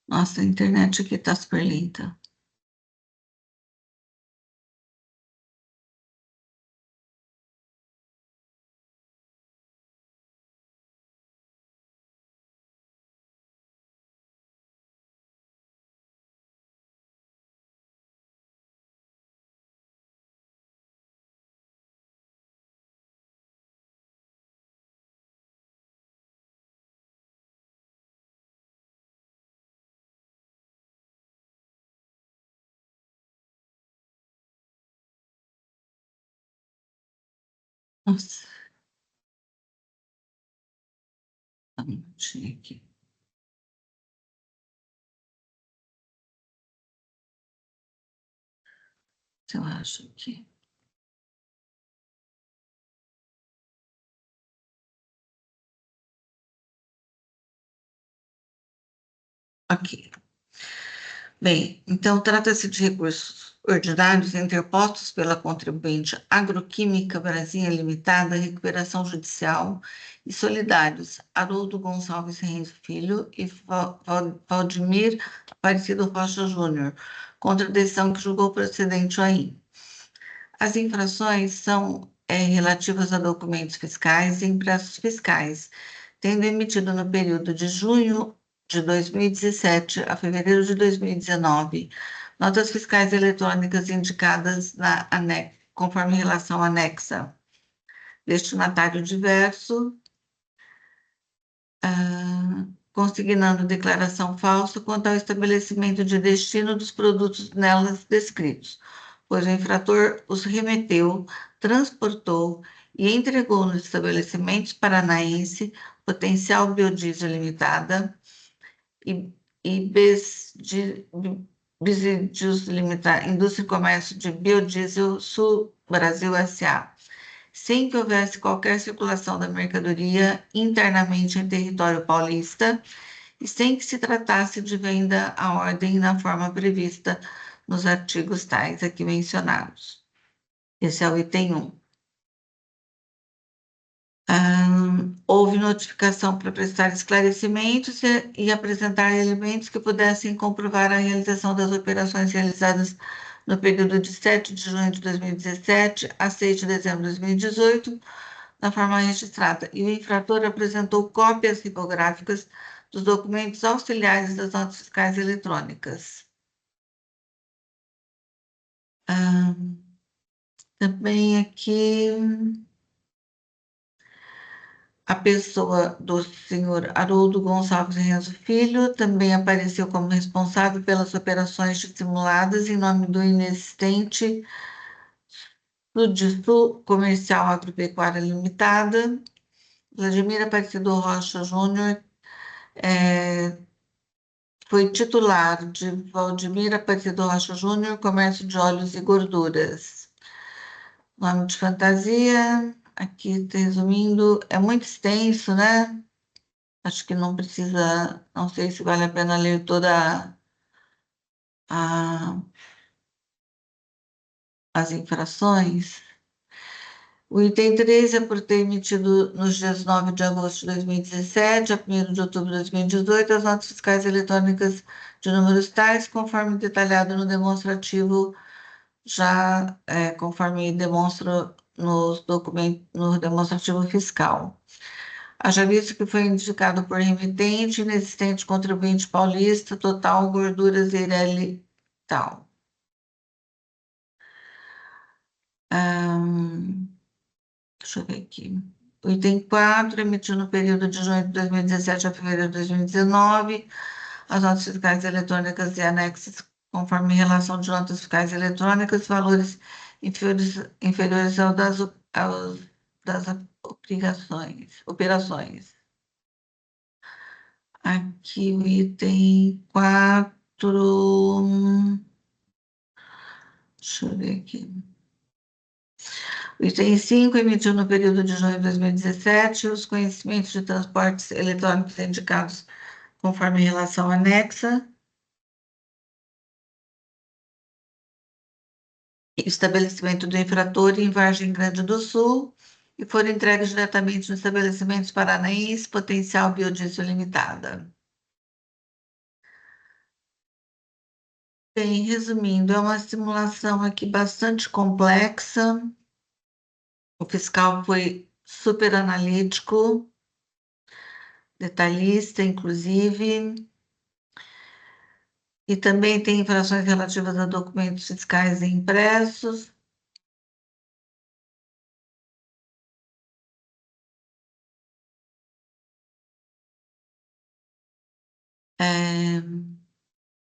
Nossa, a internet aqui está super lenta. Nossa. Só um minutinho aqui. Eu acho que... Ok. Bem, então trata-se de recursos ordinários interpostos pela contribuinte Agroquímica Brasília Limitada, Recuperação Judicial e Solidários Haroldo Gonçalves Renzo Filho e Valdemir Aparecido Rocha Júnior, contra a decisão que julgou procedente o AIM. As infrações são relativas a documentos fiscais e impressos fiscais, tendo emitido no período de junho de 2017 a fevereiro de 2019, notas fiscais eletrônicas indicadas conforme relação anexa. Destinatário diverso, consignando declaração falsa quanto ao estabelecimento de destino dos produtos nelas descritos, pois o infrator os remeteu, transportou e entregou nos estabelecimentos paranaense Potencial Biodiesel Limitada e Besidios Limitada, Indústria e Comércio de Biodiesel Sul Brasil S.A., sem que houvesse qualquer circulação da mercadoria internamente em território paulista e sem que se tratasse de venda à ordem na forma prevista nos artigos tais aqui mencionados. Esse é o item 1. Houve notificação para prestar esclarecimentos e apresentar elementos que pudessem comprovar a realização das operações realizadas no período de 7 de junho de 2017 a 6 de dezembro de 2018, na forma registrada, e o infrator apresentou cópias tipográficas dos documentos auxiliares das notas fiscais eletrônicas. Também aqui a pessoa do senhor Haroldo Gonçalves Renzo Filho também apareceu como responsável pelas operações dissimuladas em nome do inexistente Sudisul Comercial Agropecuária Limitada. Vladimir Aparecido Rocha Júnior foi titular de Valdemir Aparecido Rocha Júnior, Comércio de Óleos e Gorduras. Nome de fantasia, aqui resumindo, é muito extenso, né? Acho que não precisa, não sei se vale a pena ler toda as infrações. O item 3 é por ter emitido nos dias 9 de agosto de 2017 a 1º de outubro de 2018 as notas fiscais eletrônicas de números tais, conforme detalhado no demonstrativo, já conforme demonstra no demonstrativo fiscal. Haja visto que foi indicado por remitente, inexistente contribuinte paulista, total, gorduras, Eireli, tal. Deixa eu ver aqui. O item 4, emitiu no período de junho de 2017 a fevereiro de 2019, as notas fiscais eletrônicas e anexas, conforme relação de notas fiscais eletrônicas, valores inferiores ao das operações. Aqui o item 4. Deixa eu ver aqui. O item 5 emitiu no período de junho de 2017 os conhecimentos de transportes eletrônicos indicados conforme relação anexa. Estabelecimento do infrator em Vargem Grande do Sul e foram entregues diretamente nos estabelecimentos paranaense Potencial Biodiesel Limitada. Bem, resumindo, é uma simulação aqui bastante complexa. O fiscal foi super analítico, detalhista, inclusive, e também tem infrações relativas a documentos fiscais e impressos.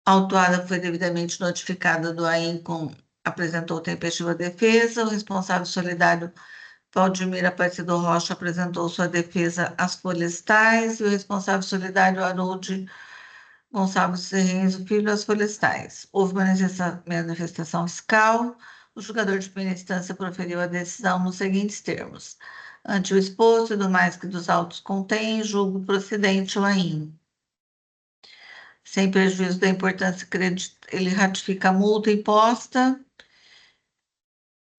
A autuada foi devidamente notificada do AINCOM, apresentou tempestiva defesa, o responsável solidário Valdemir Aparecido Rocha apresentou sua defesa às folhas tais e o responsável solidário Haroldo Gonçalves Renzo Filho às folhas tais. Houve uma manifestação fiscal, o julgador de primeira instância proferiu a decisão nos seguintes termos: ante o exposto e do mais que dos autos contém, julgo procedente o AIN. sem prejuízo da importância ele ratifica a multa imposta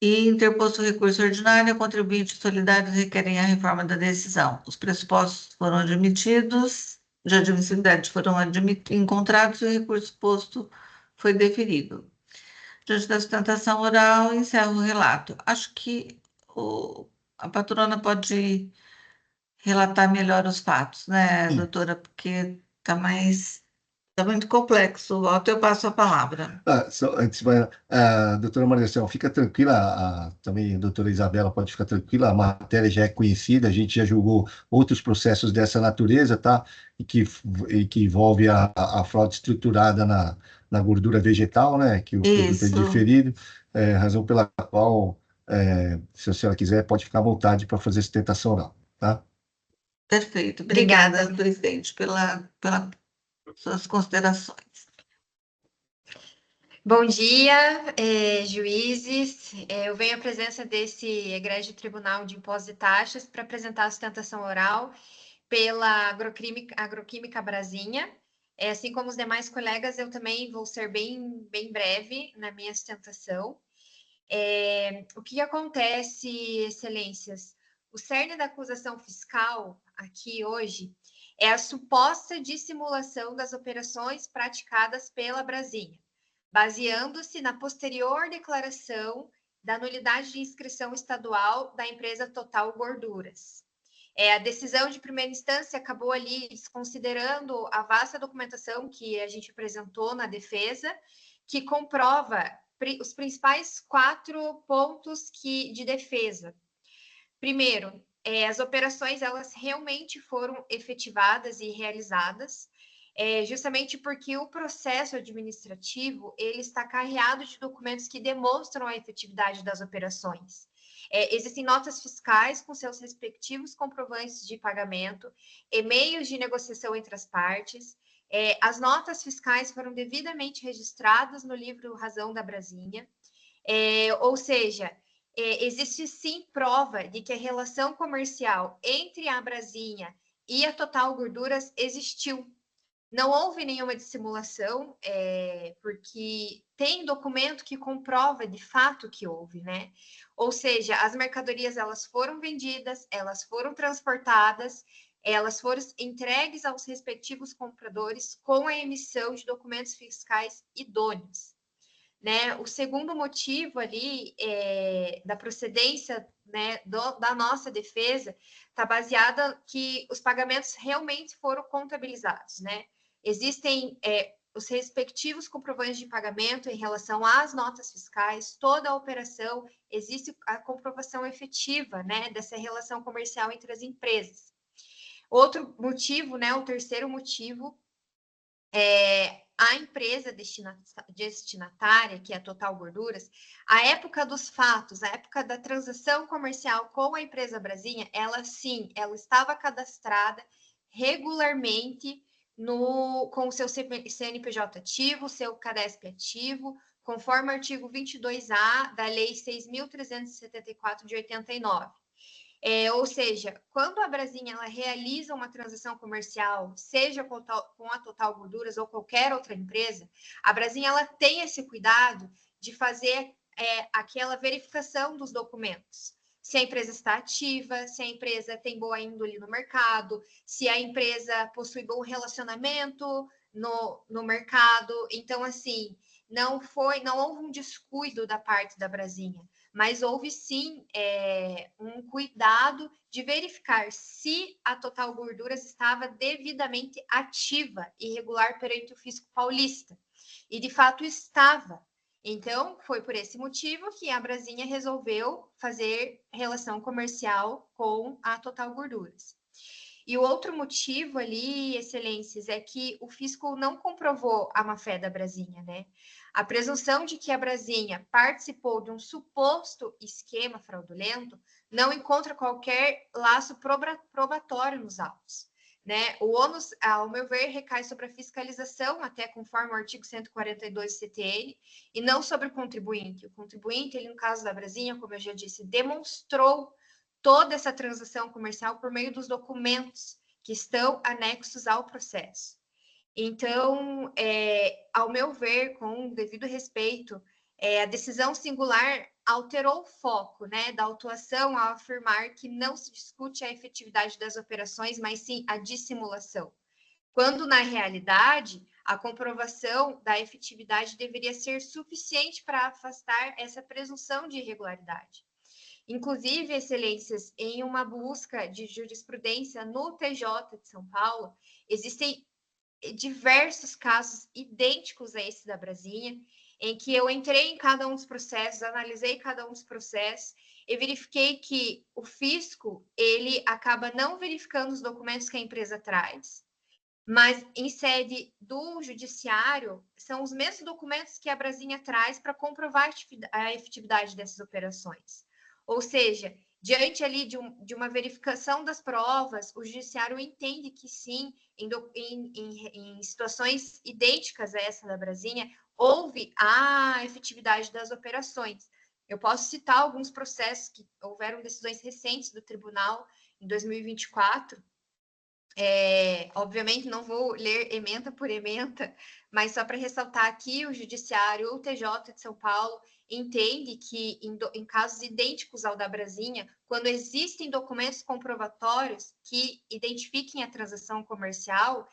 e interposto o recurso ordinário, contribuintes solidários requerem a reforma da decisão. Os pressupostos foram admitidos, de admissibilidade foram encontrados e o recurso posto foi deferido. Diante da sustentação oral, encerro o relato. Acho que a patrona pode relatar melhor os fatos, né, doutora? Porque está muito complexo. Volta, eu passo a palavra. Antes, doutora Marcelo, fica tranquila, também a doutora Isabela pode ficar tranquila, a matéria já é conhecida, a gente já julgou outros processos dessa natureza, tá? E que envolve a fraude estruturada na gordura vegetal, né? Que o produto é diferido, razão pela qual, se a senhora quiser, pode ficar à vontade para fazer sustentação oral, tá? Perfeito. Obrigada, presidente, pelas suas considerações. Bom dia, juízes. Eu venho à presença desse egrégio Tribunal de Impostos e Taxas para apresentar a sustentação oral pela Agroquímica Brasinha. Assim como os demais colegas, eu também vou ser bem breve na minha sustentação. O que acontece, excelências? O cerne da acusação fiscal aqui hoje é a suposta dissimulação das operações praticadas pela Brasinha, baseando-se na posterior declaração da nulidade de inscrição estadual da empresa Total Gorduras. A decisão de primeira instância acabou ali desconsiderando a vasta documentação que a gente apresentou na defesa, que comprova os principais 4 pontos de defesa. Primeiro, as operações elas realmente foram efetivadas e realizadas, justamente porque o processo administrativo ele está carreado de documentos que demonstram a efetividade das operações. Existem notas fiscais com seus respectivos comprovantes de pagamento, e-mails de negociação entre as partes. As notas fiscais foram devidamente registradas no livro Razão da Brasinha, ou seja, existe sim prova de que a relação comercial entre a Brasinha e a Total Gorduras existiu. Não houve nenhuma dissimulação, porque tem documento que comprova de fato que houve, né? Ou seja, as mercadorias elas foram vendidas, elas foram transportadas, elas foram entregues aos respectivos compradores com a emissão de documentos fiscais idôneos, né? O segundo motivo ali da procedência, né, da nossa defesa está baseada que os pagamentos realmente foram contabilizados, né? Existem os respectivos comprovantes de pagamento em relação às notas fiscais, toda a operação, existe a comprovação efetiva, né, dessa relação comercial entre as empresas. Outro motivo, né, o terceiro motivo, a empresa destinatária, que é a Total Gorduras, a época dos fatos, a época da transação comercial com a empresa Brasinha, ela estava cadastrada regularmente com o seu CNPJ ativo, seu CADESP ativo, conforme o artigo 22A da Lei 6.374 de 89. Ou seja, quando a Brasinha ela realiza uma transação comercial, seja com a Total Gorduras ou qualquer outra empresa, a Brasinha ela tem esse cuidado de fazer aquela verificação dos documentos. Se a empresa está ativa, se a empresa tem boa índole no mercado, se a empresa possui bom relacionamento no mercado. Então, assim, não houve um descuido da parte da Brasinha, mas houve sim um cuidado de verificar se a Total Gorduras estava devidamente ativa e regular perante o fisco paulista. E, de fato, estava. Então, foi por esse motivo que a Brasinha resolveu fazer relação comercial com a Total Gorduras. E o outro motivo ali, excelências, é que o fisco não comprovou a má-fé da Brasinha, né? A presunção de que a Brasinha participou de um suposto esquema fraudulento não encontra qualquer laço probatório nos autos, né? O ônus, ao meu ver, recai sobre a fiscalização, até conforme o artigo 142 do CTN, e não sobre o contribuinte. O contribuinte, ele, no caso da Brasinha, como eu já disse, demonstrou toda essa transação comercial por meio dos documentos que estão anexos ao processo. Então, ao meu ver, com devido respeito, a decisão singular alterou o foco, né, da autuação ao afirmar que não se discute a efetividade das operações, mas sim a dissimulação. Quando, na realidade, a comprovação da efetividade deveria ser suficiente para afastar essa presunção de irregularidade. Inclusive, excelências, em uma busca de jurisprudência no TJ de São Paulo, existem diversos casos idênticos a esse da Brasília, em que eu entrei em cada um dos processos, analisei cada um dos processos e verifiquei que o fisco, ele acaba não verificando os documentos que a empresa traz, mas em sede do judiciário, são os mesmos documentos que a Brasília traz para comprovar a efetividade dessas operações. Ou seja, diante ali de uma verificação das provas, o judiciário entende que sim, em situações idênticas a essa da Brasília, houve a efetividade das operações. Eu posso citar alguns processos que houveram decisões recentes do tribunal em 2024. Obviamente não vou ler ementa por ementa, mas só para ressaltar aqui, o Judiciário, o TJ de São Paulo, entende que em casos idênticos ao da Brasília, quando existem documentos comprovatórios que identifiquem a transação comercial,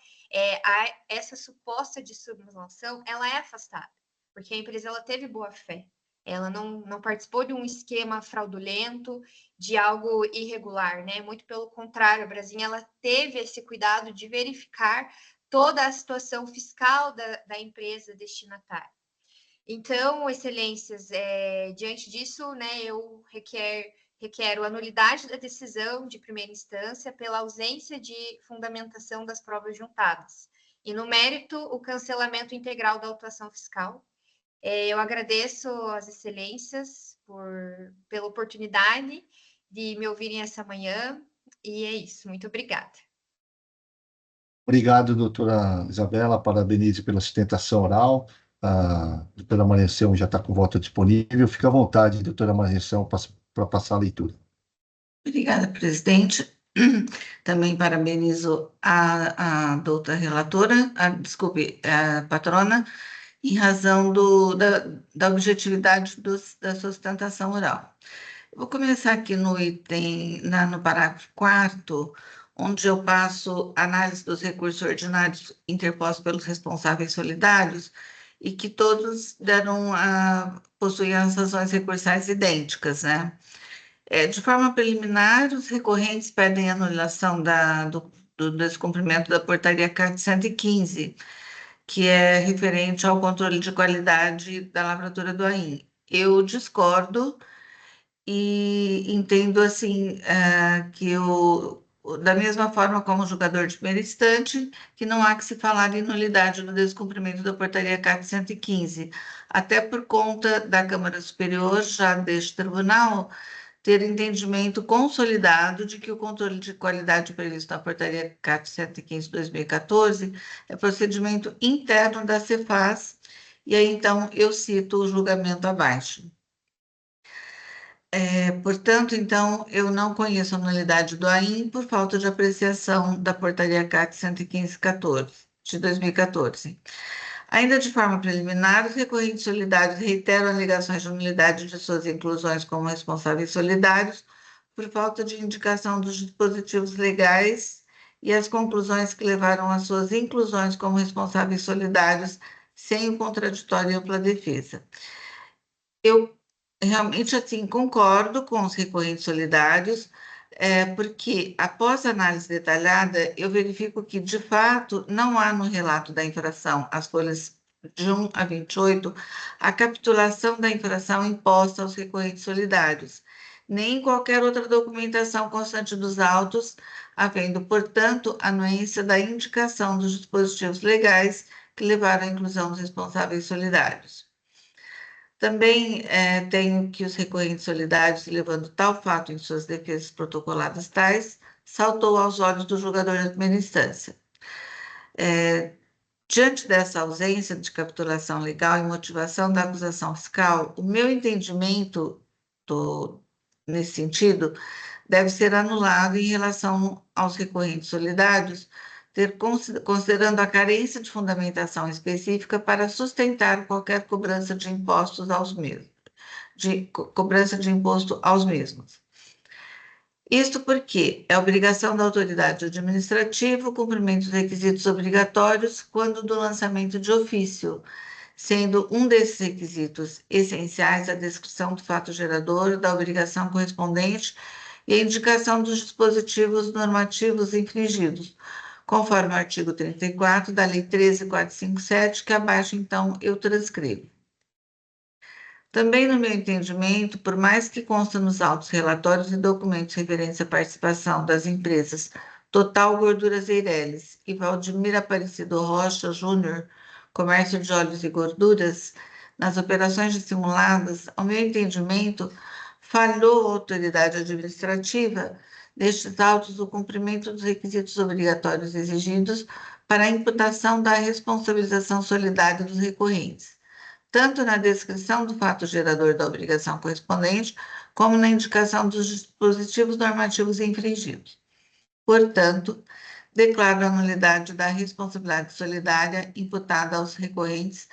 essa suposta dissimulação, ela é afastada, porque a empresa ela teve boa-fé. Ela não participou de um esquema fraudulento, de algo irregular, né? Muito pelo contrário, a Brasília ela teve esse cuidado de verificar toda a situação fiscal da empresa destinatária. Então, excelências, diante disso, né, eu requero a nulidade da decisão de primeira instância pela ausência de fundamentação das provas juntadas. E, no mérito, o cancelamento integral da autuação fiscal. Eu agradeço às excelências pela oportunidade de me ouvirem essa manhã, e é isso. Muito obrigada. Obrigado, doutora Isabela, parabenizo pela sustentação oral. A doutora Marieção já está com voto disponível. Fica à vontade, doutora Marieção, para passar a leitura. Obrigada, presidente. Também parabenizo a doutora relatora, a patrona, em razão da objetividade da sustentação oral. Eu vou começar aqui no parágrafo 4º, onde eu passo análise dos recursos ordinários interpostos pelos responsáveis solidários e que todos possuem as razões recursais idênticas, né? De forma preliminar, os recorrentes pedem anulação do descumprimento da portaria CAT 115, que é referente ao controle de qualidade da lavratura do AIM. Eu discordo e entendo assim que da mesma forma como julgador de primeira instante, que não há que se falar em nulidade do descumprimento da portaria CAT 115, até por conta da Câmara Superior, já deste tribunal, ter entendimento consolidado de que o controle de qualidade previsto na portaria CAT 115/2014 é procedimento interno da Cefaz, e aí então eu cito o julgamento abaixo. Portanto, então, eu não conheço a nulidade do AIM por falta de apreciação da portaria CAT 115/14 de 2014. Ainda de forma preliminar, os recorrentes solidários reiteram alegações de nulidade de suas inclusões como responsáveis solidários por falta de indicação dos dispositivos legais e as conclusões que levaram às suas inclusões como responsáveis solidários sem o contraditório e ampla defesa. Eu realmente, assim, concordo com os recorrentes solidários, porque, após análise detalhada, eu verifico que, de fato, não há no relato da infração, as folhas de 1 a 28, a capitulação da infração imposta aos recorrentes solidários, nem qualquer outra documentação constante dos autos, havendo, portanto, anuência da indicação dos dispositivos legais que levaram à inclusão dos responsáveis solidários. Também tenho que os recorrentes solidários, levando tal fato em suas defesas protocoladas tais, saltou aos olhos do julgador de primeira instância. Diante dessa ausência de capitulação legal e motivação da acusação fiscal, o meu entendimento nesse sentido deve ser anulado em relação aos recorrentes solidários, considerando a carência de fundamentação específica para sustentar qualquer cobrança de impostos aos mesmos, cobrança de imposto aos mesmos. Isto porque é obrigação da autoridade administrativa o cumprimento dos requisitos obrigatórios quando do lançamento de ofício, sendo um desses requisitos essenciais a descrição do fato gerador, da obrigação correspondente e a indicação dos dispositivos normativos infringidos, conforme o artigo 34 da Lei 13.457, que abaixo, então, eu transcrevo. Também, no meu entendimento, por mais que consta nos autos, relatórios e documentos referentes à participação das empresas Total Gorduras Eirelles e Valdemir Aparecido Rocha Júnior, Comércio de Óleos e Gorduras, nas operações dissimuladas, ao meu entendimento, falhou a autoridade administrativa nestes autos o cumprimento dos requisitos obrigatórios exigidos para a imputação da responsabilização solidária dos recorrentes, tanto na descrição do fato gerador da obrigação correspondente, como na indicação dos dispositivos normativos infringidos. Portanto, declaro a nulidade da responsabilidade solidária imputada aos recorrentes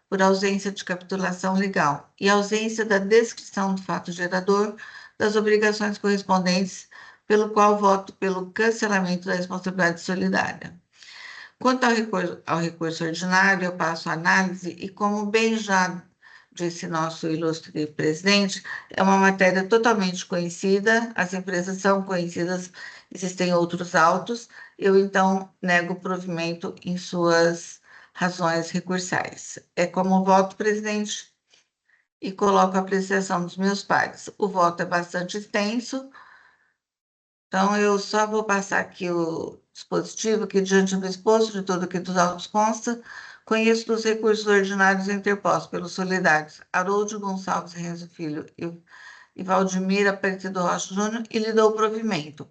por ausência de capitulação legal e ausência da descrição do fato gerador das obrigações correspondentes, pelo qual voto pelo cancelamento da responsabilidade solidária. Quanto ao recurso ordinário, eu passo a análise e, como bem já disse nosso ilustre presidente, é uma matéria totalmente conhecida, as empresas são conhecidas, existem outros autos, eu, então, nego o provimento em suas razões recursais. É como voto, presidente, e coloco a apreciação dos meus pares. O voto é bastante extenso, então eu só vou passar aqui o dispositivo, que diante do exposto de tudo que dos autos consta, conheço dos recursos ordinários interpostos pelos solidários Haroldo Gonçalves Renzo Filho e Valdemir Aparecido Rocha Júnior e lhe dou provimento.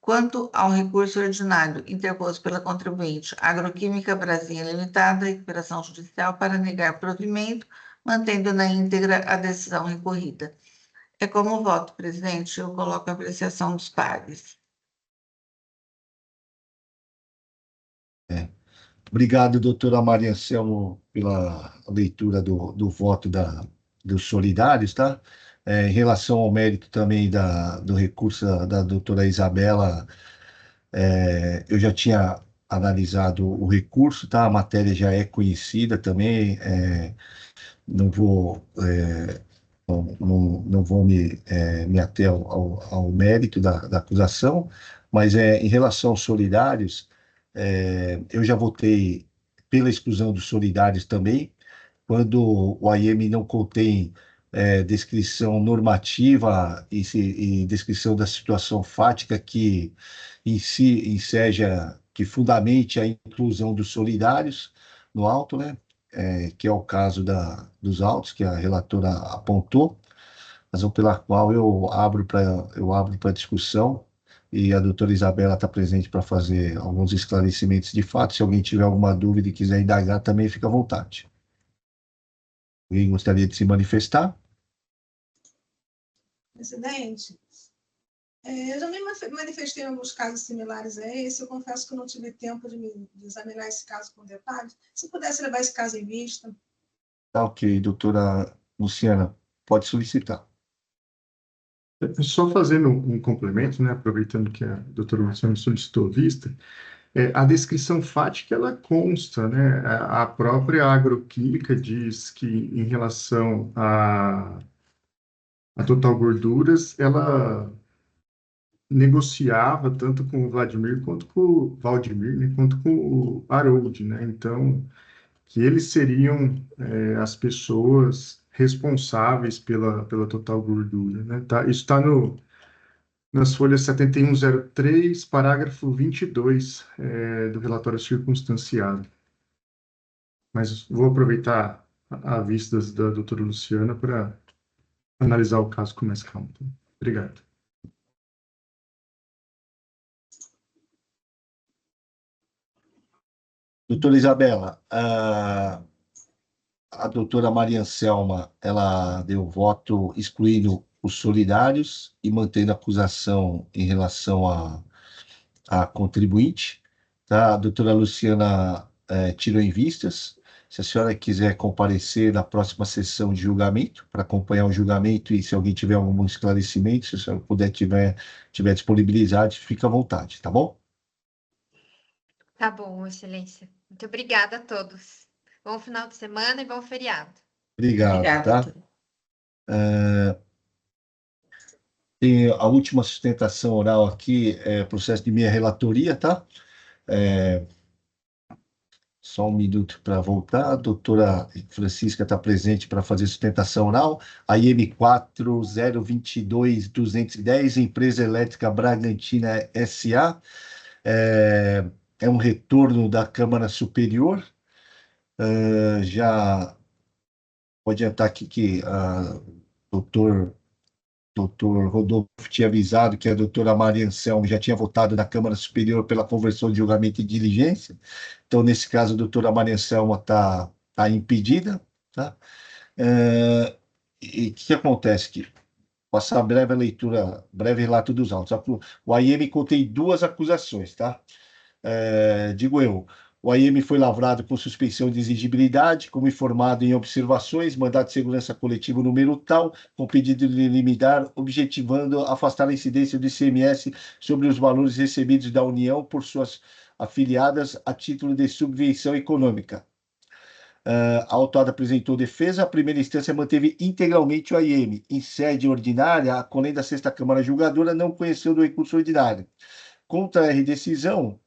Quanto ao recurso ordinário interposto pela contribuinte Agroquímica Brasília Limitada, recuperação judicial para negar provimento, mantendo na íntegra a decisão recorrida. É como voto, presidente, eu coloco a apreciação dos pares. Obrigado, doutora Maria Anselmo, pela leitura do voto dos solidários, tá? Em relação ao mérito também do recurso da doutora Isabela, eu já tinha analisado o recurso, tá? A matéria já é conhecida também, não vou me ater ao mérito da acusação, mas em relação aos solidários, eu já votei pela exclusão dos solidários também, quando o AIM não contém descrição normativa e descrição da situação fática que em si enseja, que fundamente a inclusão dos solidários no auto, né? Que é o caso dos autos que a relatora apontou, razão pela qual eu abro para discussão, e a doutora Isabela está presente para fazer alguns esclarecimentos de fato. Se alguém tiver alguma dúvida e quiser indagar, também fica à vontade. Alguém gostaria de se manifestar? Presidente, eu já me manifestei em alguns casos similares a esse. Eu confesso que eu não tive tempo de examinar esse caso com detalhes. Se pudesse levar esse caso em vista. Tá, ok, doutora Luciana, pode solicitar. Só fazendo um complemento, né, aproveitando que a doutora Luciana solicitou vista, a descrição fática, ela consta, né, a própria agroquímica diz que, em relação a Total Gorduras, ela negociava tanto com o Vladimir quanto com o Valdemir, né, quanto com o Harold, né? Então, que eles seriam as pessoas responsáveis pela Total Gordura, né? Tá, isso está nas folhas 7103, parágrafo 22 do relatório circunstanciado. Mas vou aproveitar a vista da doutora Luciana para analisar o caso com mais calma. Obrigado. Doutora Isabela, a doutora Maria Anselma, ela deu voto excluindo os solidários e mantendo a acusação em relação à contribuinte. tá? A doutora Luciana tirou em vistas. Se a senhora quiser comparecer na próxima sessão de julgamento, para acompanhar o julgamento e se alguém tiver algum esclarecimento, se a senhora tiver disponibilidade, fica à vontade, tá bom? Tá bom, Excelência. Muito obrigada a todos. Bom final de semana e bom feriado. Obrigado, Obrigada, tá? doutora. Tem a última sustentação oral aqui, processo de minha relatoria, tá? Só um minuto para voltar. A doutora Francisca está presente para fazer sustentação oral. A IM 4022210, Empresa Elétrica Bragantina SA. É um retorno da Câmara Superior. Já pode adiantar aqui que doutor doutor Rodolfo tinha avisado que a doutora Maria Anselmo já tinha votado na Câmara Superior pela conversão de julgamento em diligência. Então, nesse caso, a doutora Maria Anselmo está impedida. Tá? E o que acontece aqui? Passar a breve leitura, breve relato dos autos. O AIM contém duas acusações, tá? Digo eu, o AIM foi lavrado com suspeição de exigibilidade, como informado em observações, mandado de segurança coletivo número tal, com pedido de liminar, objetivando afastar a incidência do ICMS sobre os valores recebidos da União por suas afiliadas a título de subvenção econômica. A autora apresentou defesa, a primeira instância manteve integralmente o AIM. Em sede ordinária, a além da sexta Câmara Julgadora não conheceu do recurso ordinário. Contra a decisão,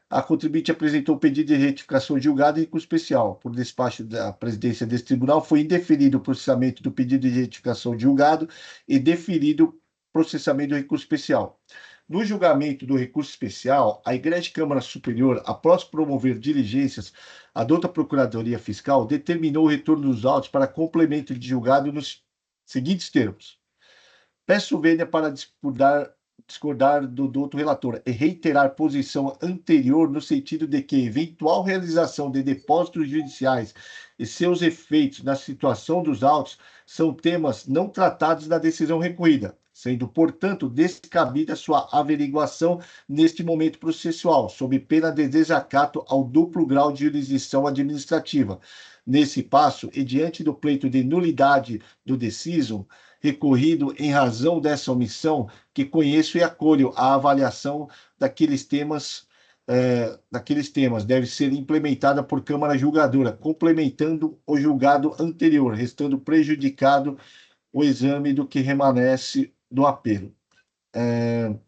a contribuinte apresentou pedido de retificação de julgado e recurso especial. Por despacho da presidência desse tribunal, foi indeferido o processamento do pedido de retificação de julgado e deferido o processamento do recurso especial. No julgamento do recurso especial, a Igreja Câmara Superior, após promover diligências, a douta Procuradoria Fiscal determinou o retorno dos autos para complemento de julgado nos seguintes termos. Peço vênia para discordar do douto relator e reiterar posição anterior no sentido de que eventual realização de depósitos judiciais e seus efeitos na situação dos autos são temas não tratados na decisão recorrida, sendo, portanto, descabida sua averiguação neste momento processual, sob pena de desacato ao duplo grau de jurisdição administrativa. Nesse passo, e diante do pleito de nulidade do decisum, recorrido em razão dessa omissão, que conheço e acolho a avaliação daqueles temas, deve ser implementada por Câmara Julgadora, complementando o julgado anterior, restando prejudicado o exame do que remanesce do apelo.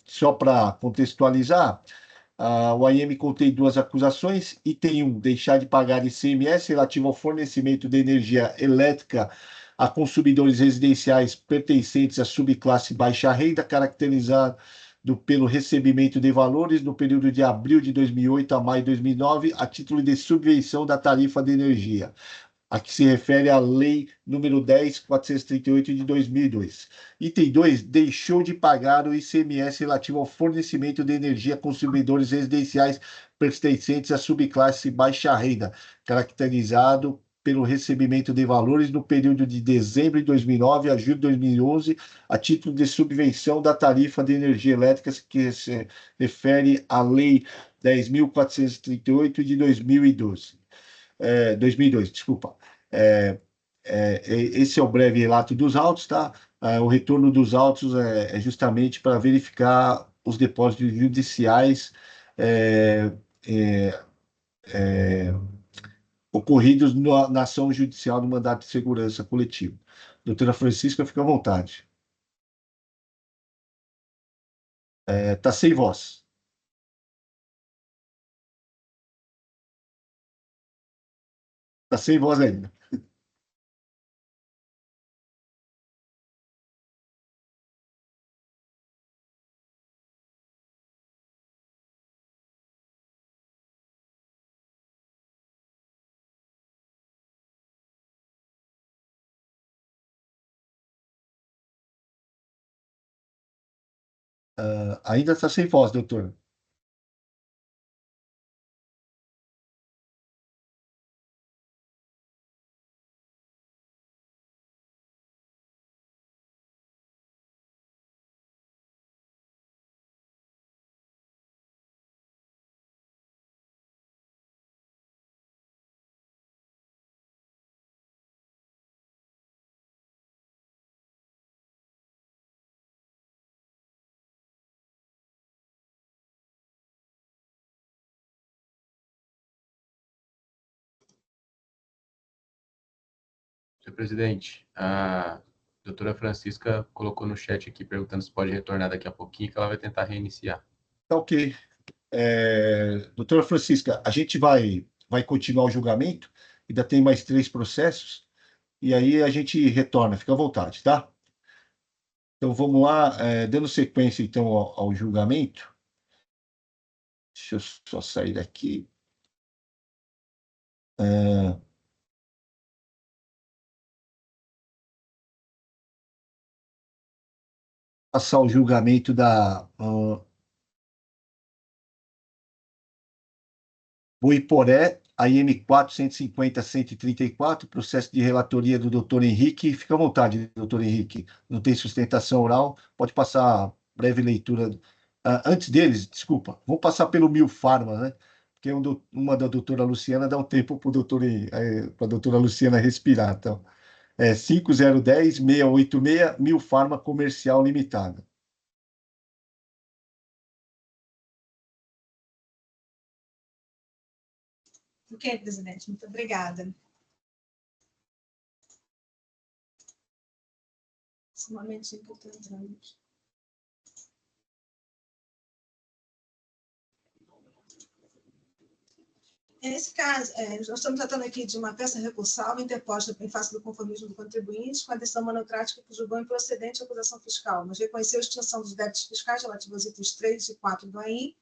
Só para contextualizar, o AIM contém duas acusações. Item 1, deixar de pagar ICMS relativo ao fornecimento de energia elétrica a consumidores residenciais pertencentes à subclasse baixa renda, caracterizado pelo recebimento de valores no período de abril de 2008 a maio de 2009, a título de subvenção da tarifa de energia, a que se refere à Lei número 10.438 de 2002. Item 2, deixou de pagar o ICMS relativo ao fornecimento de energia a consumidores residenciais pertencentes à subclasse baixa renda, caracterizado pelo recebimento de valores no período de dezembro de 2009 a julho de 2011, a título de subvenção da tarifa de energia elétrica, que se refere à Lei 10.438 de 2002, desculpa. Esse é o breve relato dos autos, tá? O retorno dos autos é justamente para verificar os depósitos judiciais ocorridos na ação judicial do mandato de segurança coletivo. Doutora Francisca, fica à vontade. Está sem voz. Está sem voz ainda. Ainda está sem voz, doutor. Senhor presidente, a doutora Francisca colocou no chat aqui perguntando se pode retornar daqui a pouquinho, que ela vai tentar reiniciar. Tá ok. Doutora Francisca, a gente vai continuar o julgamento, ainda tem mais 3 processos, e aí a gente retorna, fica à vontade, tá? Então vamos lá, dando sequência então ao julgamento. Deixa eu só sair daqui. Passar o julgamento da Boiporé, AM 450-134, processo de relatoria do doutor Henrique. Fica à vontade, doutor Henrique. Não tem sustentação oral, pode passar breve leitura. Antes deles, desculpa, vamos passar pelo Milfarma, né? Porque uma da doutora Luciana dá um tempo para a doutora Luciana respirar. Então, 5010-686, Milfarma Comercial Limitada. Ok, presidente, muito obrigada. Só um momentinho que eu estou entrando aqui. Nesse caso, nós estamos tratando aqui de uma peça recursável interposta em face do conformismo do contribuinte com a decisão monocrática que julgou improcedente a acusação fiscal, mas reconheceu a extinção dos débitos fiscais relativos aos itens 3 e 4 do AIM.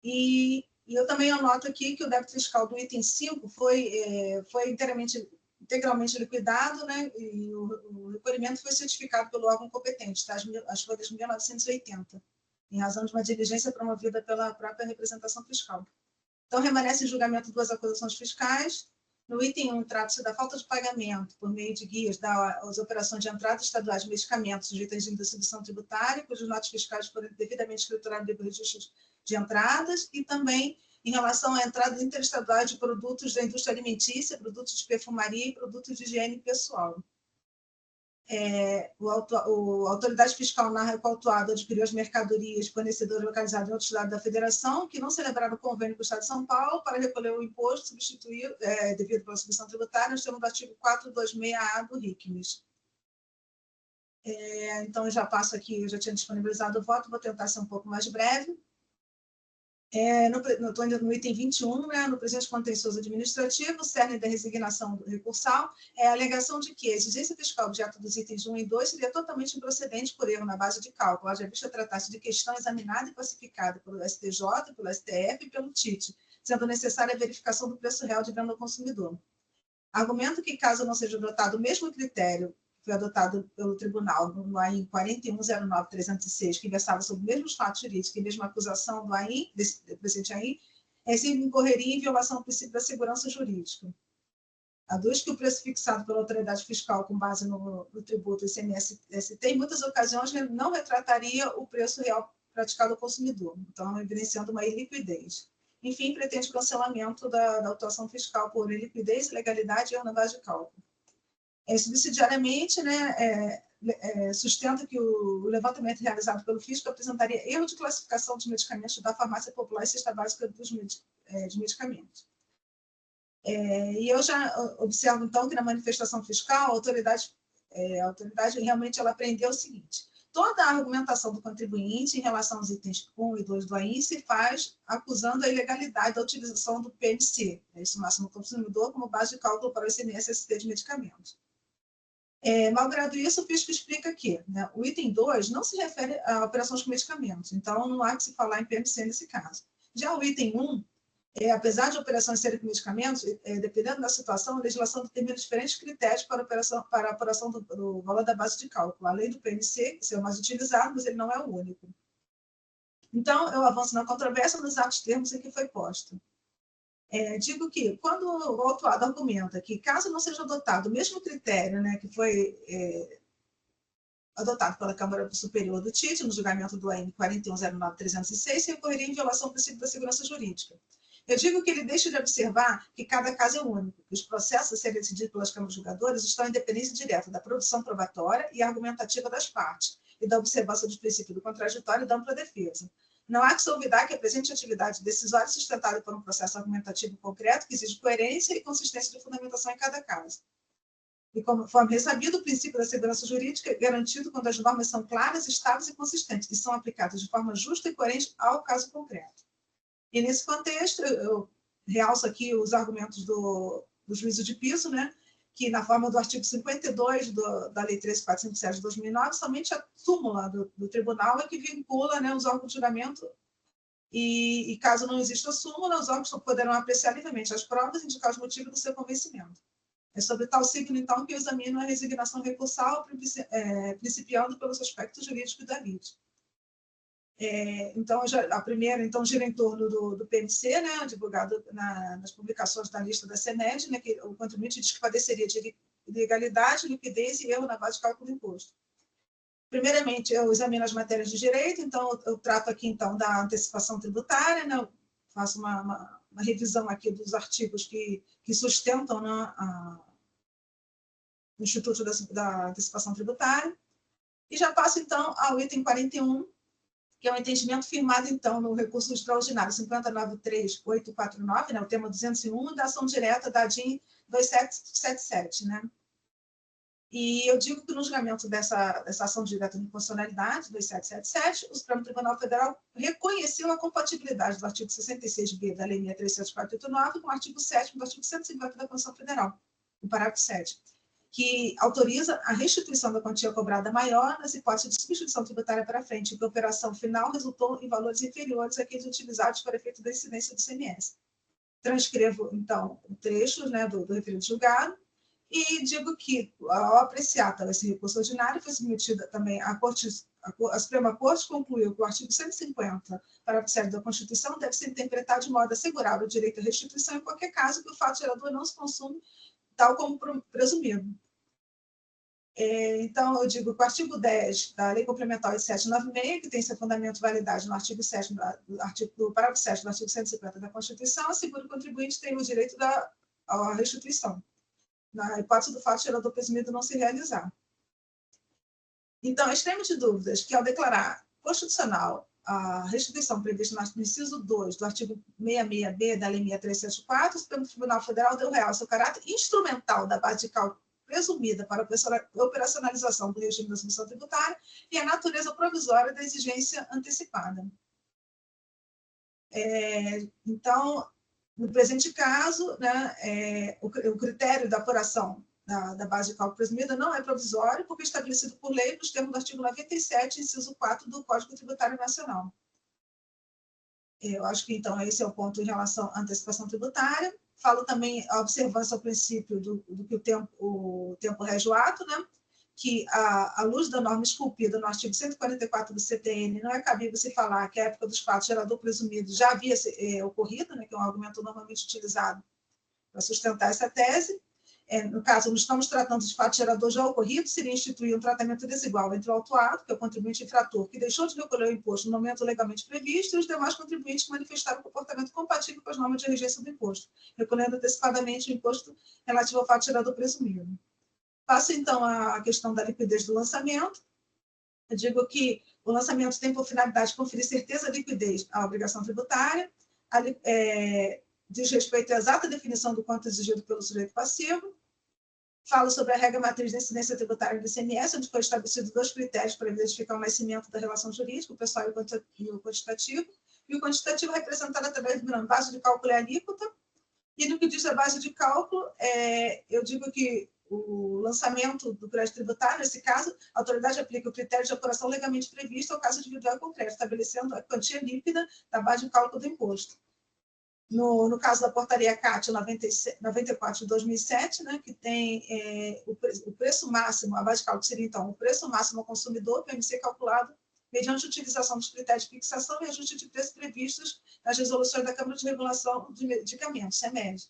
E eu também anoto aqui que o débito fiscal do item 5 foi integralmente liquidado, né, e o recolhimento foi certificado pelo órgão competente, tá? As folhas 1980, em razão de uma diligência promovida pela própria representação fiscal. Então, remanescem em julgamento 2 acusações fiscais. No item 1, trata-se da falta de pagamento por meio de guias das operações de entrada estaduais de medicamentos sujeitas à distribuição tributária, cujos notas fiscais foram devidamente escriturados no registro de entradas, e também em relação à entrada interestadual de produtos da indústria alimentícia, produtos de perfumaria e produtos de higiene pessoal. A autoridade fiscal narra que o autuado adquiriu as mercadorias de fornecedores localizados em outro estado da federação, que não celebraram o convênio com o estado de São Paulo para recolher o imposto substituído, devido pela submissão tributária, nos termos do artigo 426A do RICMES. Então, eu já passo aqui, eu já tinha disponibilizado o voto, vou tentar ser um pouco mais breve. Estou indo no item 21, né, no presente contencioso administrativo, o cerne da resignação recursal é a alegação de que a exigência fiscal objeto dos itens 1 e 2 seria totalmente improcedente por erro na base de cálculo, haja vista tratar-se de questão examinada e classificada pelo STJ, pelo STF e pelo TIT, sendo necessária a verificação do preço real de venda ao consumidor. Argumento que, caso não seja adotado o mesmo critério que foi adotado pelo tribunal no AIM 4109-306, que versava sobre os mesmos fatos jurídicos e mesma acusação do AIM, do presente AIM, sempre incorreria em violação ao princípio da segurança jurídica. Aduz que o preço fixado pela autoridade fiscal com base no tributo ICMS-ST, em muitas ocasiões, não retrataria o preço real praticado ao consumidor, então evidenciando uma iliquidez. Enfim, pretende cancelamento da autuação fiscal por iliquidez, ilegalidade e erro na base de cálculo. Subsidiariamente, né, sustenta que o levantamento realizado pelo fisco apresentaria erro de classificação dos medicamentos da farmácia popular e cesta básica de medicamentos. E eu já observo, então, que na manifestação fiscal, a autoridade realmente ela aprendeu o seguinte: toda a argumentação do contribuinte em relação aos itens 1 e 2 do AIM se faz acusando a ilegalidade da utilização do PMC, preço máximo do consumidor, como base de cálculo para o ICMS-ST de medicamentos. Malgrado isso, o fisco explica que, né, o item 2 não se refere a operações com medicamentos, então não há que se falar em PMC nesse caso. Já o item 1, apesar de operações serem com medicamentos, dependendo da situação, a legislação determina diferentes critérios para a apuração do valor da base de cálculo, além do PMC, que é o mais utilizado, mas ele não é o único. Então, eu avanço na controvérsia nos atos termos em que foi posto. Digo que, quando o autuado argumenta que, caso não seja adotado o mesmo critério, né, que foi adotado pela Câmara Superior do TIT, no julgamento do AIM 4109-306, recorreria em violação ao princípio da segurança jurídica. Eu digo que ele deixa de observar que cada caso é único, que os processos a serem decididos pelas câmaras julgadoras estão em dependência direta da produção probatória e argumentativa das partes, e da observância dos princípios do contraditório e da ampla defesa. Não há que se olvidar que a presente atividade decisória é sustentada por um processo argumentativo concreto que exige coerência e consistência de fundamentação em cada caso. E, conforme ressabido, o princípio da segurança jurídica é garantido quando as normas são claras, estáveis e consistentes, e são aplicadas de forma justa e coerente ao caso concreto. E, nesse contexto, eu realço aqui os argumentos do juízo de piso, né, que, na forma do artigo 52 da Lei 13.457 de 2009, somente a súmula do tribunal é que vincula, né, os órgãos de julgamento e, caso não exista súmula, os órgãos poderão apreciar livremente as provas e indicar os motivos do seu convencimento. É sobre tal signo, então, que eu examino a resignação recursal, principiando pelos aspectos jurídicos da lide. Então, a primeira, então, gira em torno do PMC, né, divulgado nas publicações da lista da CEMED, né, que o contribuinte diz que padeceria de ilegalidade, liquidez e erro na base de cálculo do imposto. Primeiramente, eu examino as matérias de direito, então, eu trato aqui, então, da antecipação tributária, né, eu faço uma revisão aqui dos artigos que sustentam, né, o Instituto da Antecipação Tributária, e já passo, então, ao item 41, que é o entendimento firmado, então, no recurso extraordinário 50.93.849, né, o tema 201, da ação direta da ADIM 2777, né? E eu digo que no julgamento dessa ação direta de inconstitucionalidade, 2777, o Supremo Tribunal Federal reconheceu a compatibilidade do artigo 66b da Lei 637.489 com o artigo 7º do artigo 150 da Constituição Federal, o parágrafo 7º, que autoriza a restituição da quantia cobrada maior nas hipóteses de substituição tributária para frente, em que a operação final resultou em valores inferiores àqueles utilizados para efeito da incidência do ICMS. Transcrevo, então, o trecho, né, do referido julgado, e digo que, ao apreciar esse recurso ordinário, foi submetida também à Corte, a Suprema Corte concluiu que o artigo 150, parágrafo 7 da Constituição, deve ser interpretado de modo a assegurar o direito à restituição em qualquer caso que o fato gerador não se consuma, tal como presumido. Então, eu digo que o artigo 10 da Lei Complementar 8796, que tem seu fundamento e validade no artigo 7 do parágrafo 7 do artigo 150 da Constituição, assegura que o contribuinte tem o direito à restituição, na hipótese do fato gerador presumido não se realizar. Então, extremo de dúvidas que, ao declarar constitucional a restituição prevista no inciso 2 do artigo 66b da Lei 6374, o Supremo Tribunal Federal deu realce ao caráter instrumental da base de cálculo presumida para a operacionalização do regime da submissão tributária e a natureza provisória da exigência antecipada. Então, no presente caso, né, o critério da apuração da base de cálculo presumida não é provisório, porque é estabelecido por lei nos termos do artigo 97, inciso 4 do Código Tributário Nacional. Eu acho que, então, esse é o ponto em relação à antecipação tributária. Falo também a observância ao princípio do que o tempo rege o ato, né? Que, à luz da norma esculpida no artigo 144 do CTN, não é cabível se falar que a época dos fatos gerador presumido já havia ocorrido, né? Que é um argumento normalmente utilizado para sustentar essa tese. No caso, não estamos tratando de fato gerador já ocorrido, seria instituir um tratamento desigual entre o autuado, que é o contribuinte infrator, que deixou de recolher o imposto no momento legalmente previsto, e os demais contribuintes que manifestaram um comportamento compatível com as normas de regência do imposto, recolhendo antecipadamente o imposto relativo ao fato gerador presumido. Passo, então, à questão da liquidez do lançamento. Eu digo que o lançamento tem por finalidade conferir certeza e liquidez à obrigação tributária, diz respeito à exata definição do quanto exigido pelo sujeito passivo. Falo sobre a regra matriz de incidência tributária do ICMS, onde foi estabelecido 2 critérios para identificar o nascimento da relação jurídica, o pessoal e o quantitativo. E o quantitativo é representado através do base de cálculo e alíquota. E no que diz a base de cálculo, eu digo que o lançamento do crédito tributário, nesse caso, a autoridade aplica o critério de apuração legalmente previsto ao caso individual concreto, estabelecendo a quantia líquida da base de cálculo do imposto. No caso da portaria CAT 94 de 2007, né, que tem o preço máximo, a base de cálculo seria, então, o preço máximo ao consumidor, PMC calculado mediante utilização dos critérios de fixação e ajuste de preços previstos nas resoluções da Câmara de Regulação de Medicamentos, CEMED.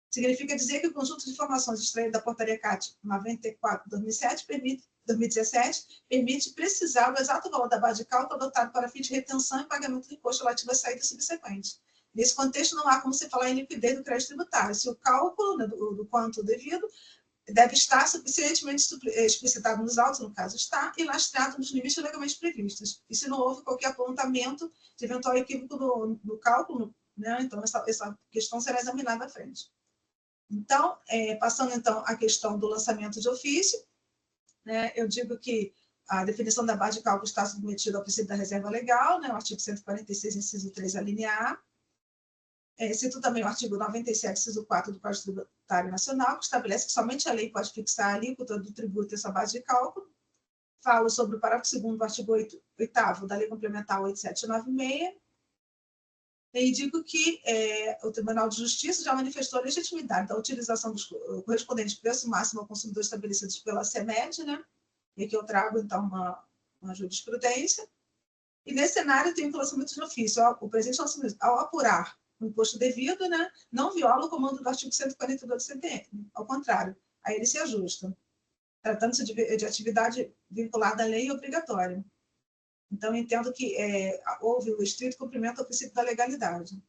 Significa dizer que o conjunto de informações extraído da portaria CAT 94 de 2017 permite precisar do exato valor da base de cálculo adotado para fim de retenção e pagamento do imposto relativo às saídas subsequentes. Nesse contexto, não há como se falar em liquidez do crédito tributário, se o cálculo, né, do quanto devido deve estar suficientemente explicitado nos autos, no caso está, e lastreado nos limites legalmente previstos. E se não houve qualquer apontamento de eventual equívoco no cálculo, né, então essa questão será examinada à frente. Então, passando então à questão do lançamento de ofício, né, eu digo que a definição da base de cálculo está submetida ao princípio da reserva legal, né, o artigo 146, inciso 3, a linha A. Cito também o artigo 97, inciso 4 do Código Tributário Nacional, que estabelece que somente a lei pode fixar a alíquota do tributo e sua base de cálculo. Falo sobre o parágrafo 2º do artigo 8º da Lei Complementar 8796, e digo que o Tribunal de Justiça já manifestou a legitimidade da utilização dos correspondentes preço máximo ao consumidor estabelecidos pela CEMED, né? E aqui eu trago, então, uma jurisprudência. E nesse cenário tem o lançamento de ofício. O presente lançamento, ao apurar o imposto devido, né, não viola o comando do artigo 142 do CPM. Ao contrário, aí ele se ajusta, tratando-se de atividade vinculada à lei e obrigatória. Então, entendo que houve o estrito cumprimento ao princípio da legalidade.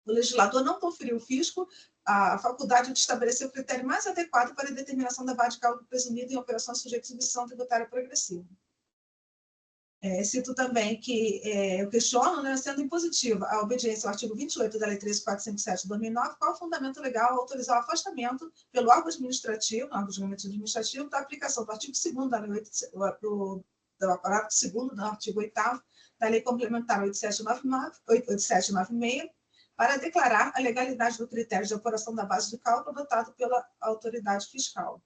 O legislador não conferiu ao fisco a faculdade de estabelecer o critério mais adequado para a determinação da base de cálculo presumida em operações sujeitas à submissão tributária progressiva. Cito também que eu questiono, né, sendo impositiva a obediência ao artigo 28 da Lei 13.457 de 2009, qual é o fundamento legal ao autorizar o afastamento pelo órgão administrativo, órgão de julgamento administrativo, da aplicação do artigo 2º da Lei do aparato 2º do artigo 8º da Lei Complementar 8796, para declarar a legalidade do critério de apuração da base de cálculo adotado pela autoridade fiscal.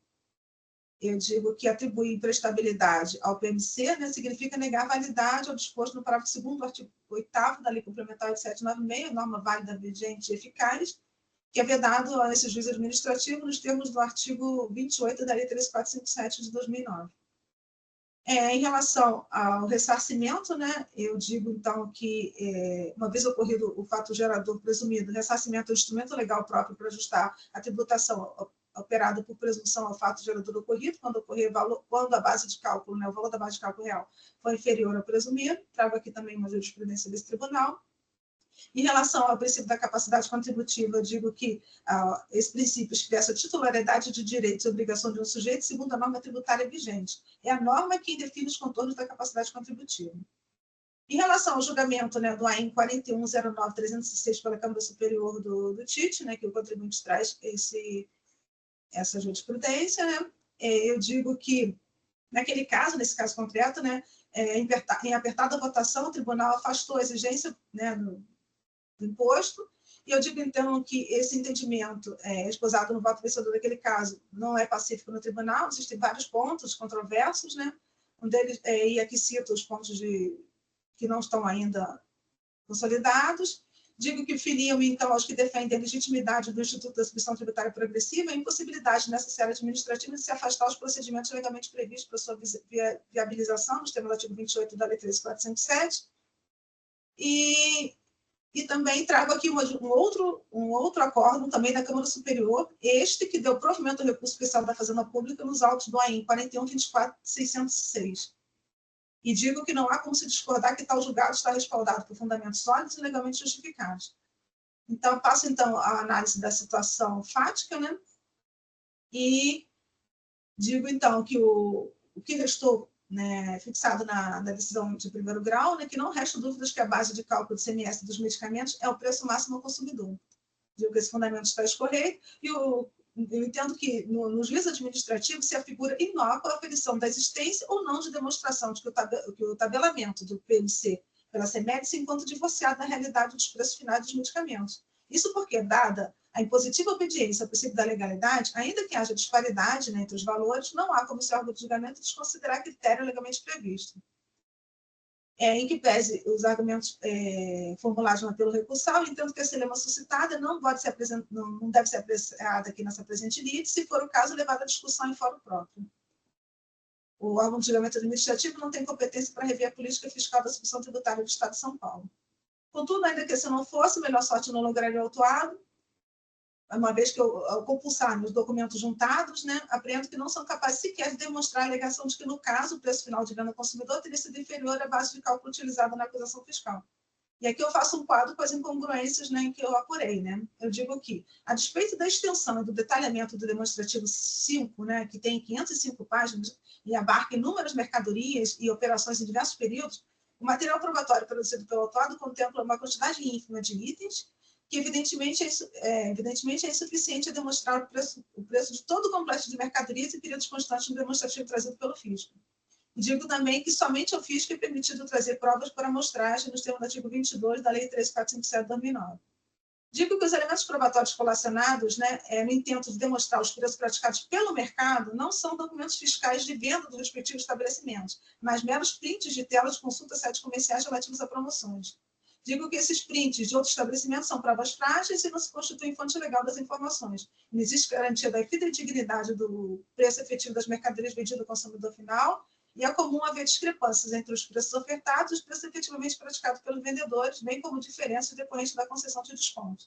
Eu digo que atribuir imprestabilidade ao PMC, né, significa negar validade ao disposto no parágrafo 2º do artigo 8º da Lei Complementar 8796, norma válida, vigente e eficaz, que é vedado a esse juiz administrativo nos termos do artigo 28 da Lei 13457 de 2009. Em relação ao ressarcimento, né, eu digo, então, que, uma vez ocorrido o fato gerador presumido, o ressarcimento é um instrumento legal próprio para ajustar a tributação operada por presunção ao fato gerador ocorrido, quando a base de cálculo, né, o valor da base de cálculo real foi inferior ao presumido. Trago aqui também uma jurisprudência desse tribunal. Em relação ao princípio da capacidade contributiva, eu digo que esse princípio expressa a titularidade de direitos e obrigações de um sujeito segundo a norma tributária vigente. É a norma que define os contornos da capacidade contributiva. Em relação ao julgamento, né, do AIN 4109-306 pela Câmara Superior do TIT, né, que o contribuinte traz essa jurisprudência, né, eu digo que, naquele caso, nesse caso concreto, né, em apertada votação, o tribunal afastou a exigência, né, do imposto, e eu digo, então, que esse entendimento esposado no voto vencedor daquele caso não é pacífico no tribunal. Existem vários pontos controversos, né? Um deles, e aqui cito os pontos que não estão ainda consolidados. Digo que filiam, então, aos que defendem a legitimidade do Instituto da Submissão Tributária Progressiva e a impossibilidade necessária administrativa de se afastar os procedimentos legalmente previstos para sua viabilização, nos termos do artigo 28 da Lei 13.457. E também trago aqui um outro acórdão também da Câmara Superior, este que deu provimento ao recurso especial da Fazenda Pública nos autos do AIN 41.24.606. E digo que não há como se discordar que tal julgado está respaldado por fundamentos sólidos e legalmente justificados. Então, passo então a análise da situação fática, né? E digo então que o que restou, né, fixado na decisão de primeiro grau, né, que não resta dúvidas que a base de cálculo do CMS dos medicamentos é o preço máximo ao consumidor. Digo que esse fundamento está escorreto, e eu entendo que no juízo administrativo se afigura inócua a aferição da existência ou não de demonstração de que o tabelamento do PMC pela CEMED se encontra divorciado da realidade dos preços finais dos medicamentos. Isso porque, dada a impositiva obediência ao princípio da legalidade, ainda que haja disparidade, né, entre os valores, não há como esse órgão de julgamento desconsiderar critério legalmente previsto. Em que pese os argumentos formulados no apelo recursal, entendo que a celema suscitada não deve ser apreciada aqui nessa presente lide, se for o caso, levada à discussão em fórum próprio. O órgão de julgamento administrativo não tem competência para rever a política fiscal da submissão tributária do Estado de São Paulo. Contudo, ainda que se não fosse, melhor sorte não lograria o autuado, uma vez que ao compulsar nos documentos juntados, né, apreendo que não são capazes sequer de demonstrar a alegação de que, no caso, o preço final de venda ao consumidor teria sido inferior à base de cálculo utilizada na acusação fiscal. E aqui eu faço um quadro com as incongruências, né, que eu apurei. Né? Eu digo que, a despeito da extensão e do detalhamento do demonstrativo 5, né, que tem 505 páginas e abarca inúmeras mercadorias e operações em diversos períodos, o material probatório produzido pelo autuado contempla uma quantidade ínfima de itens, que evidentemente é insuficiente a demonstrar o preço de todo o complexo de mercadorias e períodos constantes no demonstrativo trazido pelo fisco. Digo também que somente ao fisco é permitido trazer provas por amostragem nos termos do artigo 22 da Lei 13.457 de 2009. Digo que os elementos probatórios colacionados, né, no intento de demonstrar os preços praticados pelo mercado, não são documentos fiscais de venda dos respectivos estabelecimentos, mas meros prints de tela de consulta a sites comerciais relativos a promoções. Digo que esses prints de outros estabelecimentos são provas frágeis e não se constituem fonte legal das informações. Não existe garantia da fidedignidade do preço efetivo das mercadorias vendidas ao consumidor final, e é comum haver discrepâncias entre os preços ofertados e os preços efetivamente praticados pelos vendedores, bem como diferenças decorrentes da concessão de desconto.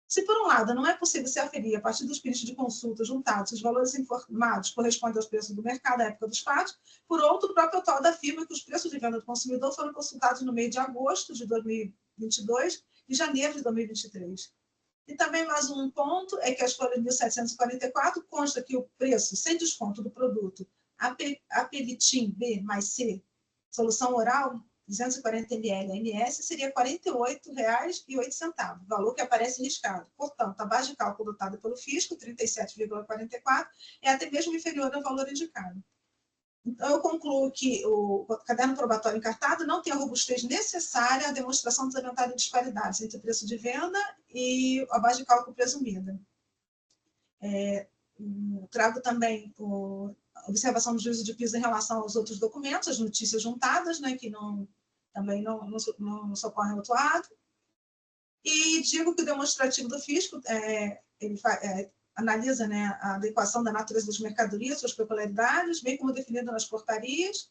Se, por um lado, não é possível se aferir, a partir dos prints de consulta juntados, os valores informados correspondem aos preços do mercado à época dos fatos, por outro, o próprio autor afirma que os preços de venda do consumidor foram consultados no mês de agosto de 2022 e janeiro de 2023. E também mais um ponto é que a folha 1744 consta que o preço sem desconto do produto Apelitim B mais C, solução oral, 240 ml AMS, seria R$ 48,08, valor que aparece riscado. Portanto, a base de cálculo adotada pelo fisco, 37,44, é até mesmo inferior ao valor indicado. Então, eu concluo que o caderno probatório encartado não tem a robustez necessária à demonstração das aventadas disparidades entre o preço de venda e a base de cálculo presumida. Trago também a observação do juízo de piso em relação aos outros documentos, as notícias juntadas, né, que também não socorrem ao autuado. E digo que o demonstrativo do fisco ele analisa, né, a adequação da natureza das mercadorias, suas peculiaridades, bem como definido nas portarias,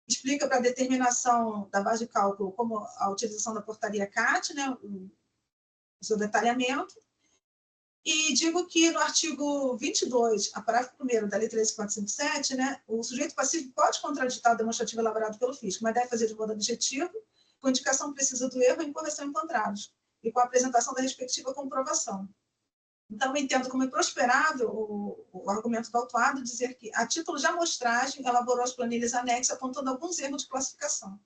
explica para a determinação da base de cálculo como a utilização da portaria CAT, né, o seu detalhamento. E digo que no artigo 22, a parágrafo 1º da Lei 13.457, né, o sujeito passivo pode contraditar o demonstrativo elaborado pelo fisco, mas deve fazer de modo objetivo, com indicação precisa do erro e incorreção encontrados, e com a apresentação da respectiva comprovação. Então, eu entendo como improsperável o argumento do autuado dizer que, a título de amostragem, elaborou as planilhas anexas apontando alguns erros de classificação.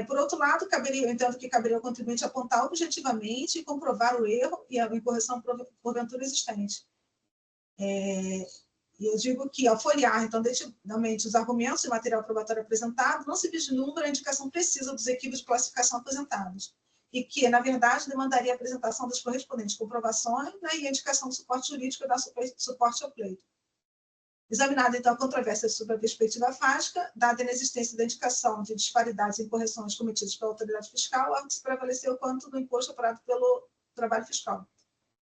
Por outro lado, eu entendo que caberia ao contribuinte apontar objetivamente e comprovar o erro e a incorreção porventura existente. E eu digo que, ao folhear, então, detalhadamente os argumentos e material probatório apresentado, não se vislumbra a indicação precisa dos equívocos de classificação apresentados, e que, na verdade, demandaria a apresentação das correspondentes comprovações, né, e a indicação do suporte jurídico e da suporte ao pleito. Examinada, então, a controvérsia sobre a perspectiva fática, dada a inexistência da indicação de disparidades e incorreções cometidas pela autoridade fiscal, a que se prevaleceu quanto do imposto apurado pelo trabalho fiscal.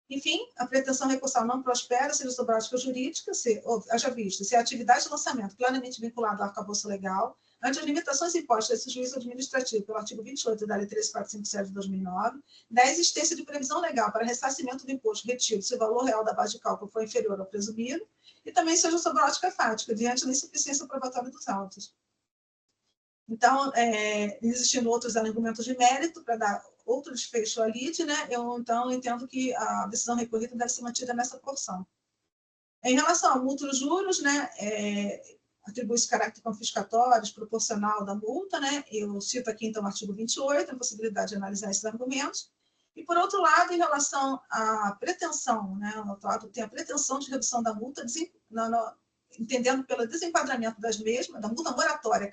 Enfim, a pretensão recursal não prospera, seja sobre a ótica jurídica, haja visto, se a atividade de lançamento plenamente vinculada ao arcabouço legal, ante as limitações impostas a esse juízo administrativo pelo artigo 28 da Lei 13.457 de 2009, da existência de previsão legal para ressarcimento do imposto retido se o valor real da base de cálculo for inferior ao presumido, e também seja sobre a ótica fática, diante da insuficiência probatória dos autos. Então, existindo outros argumentos de mérito para dar outro desfecho à lide, né, eu, então, entendo que a decisão recorrida deve ser mantida nessa porção. Em relação ao multa e juros, né, atribui-se caráter confiscatório, desproporcional da multa, né, eu cito aqui, então, o artigo 28, a possibilidade de analisar esses argumentos. E, por outro lado, em relação à pretensão, né, o autuado tem a pretensão de redução da multa, entendendo pelo desenquadramento das mesmas, da multa moratória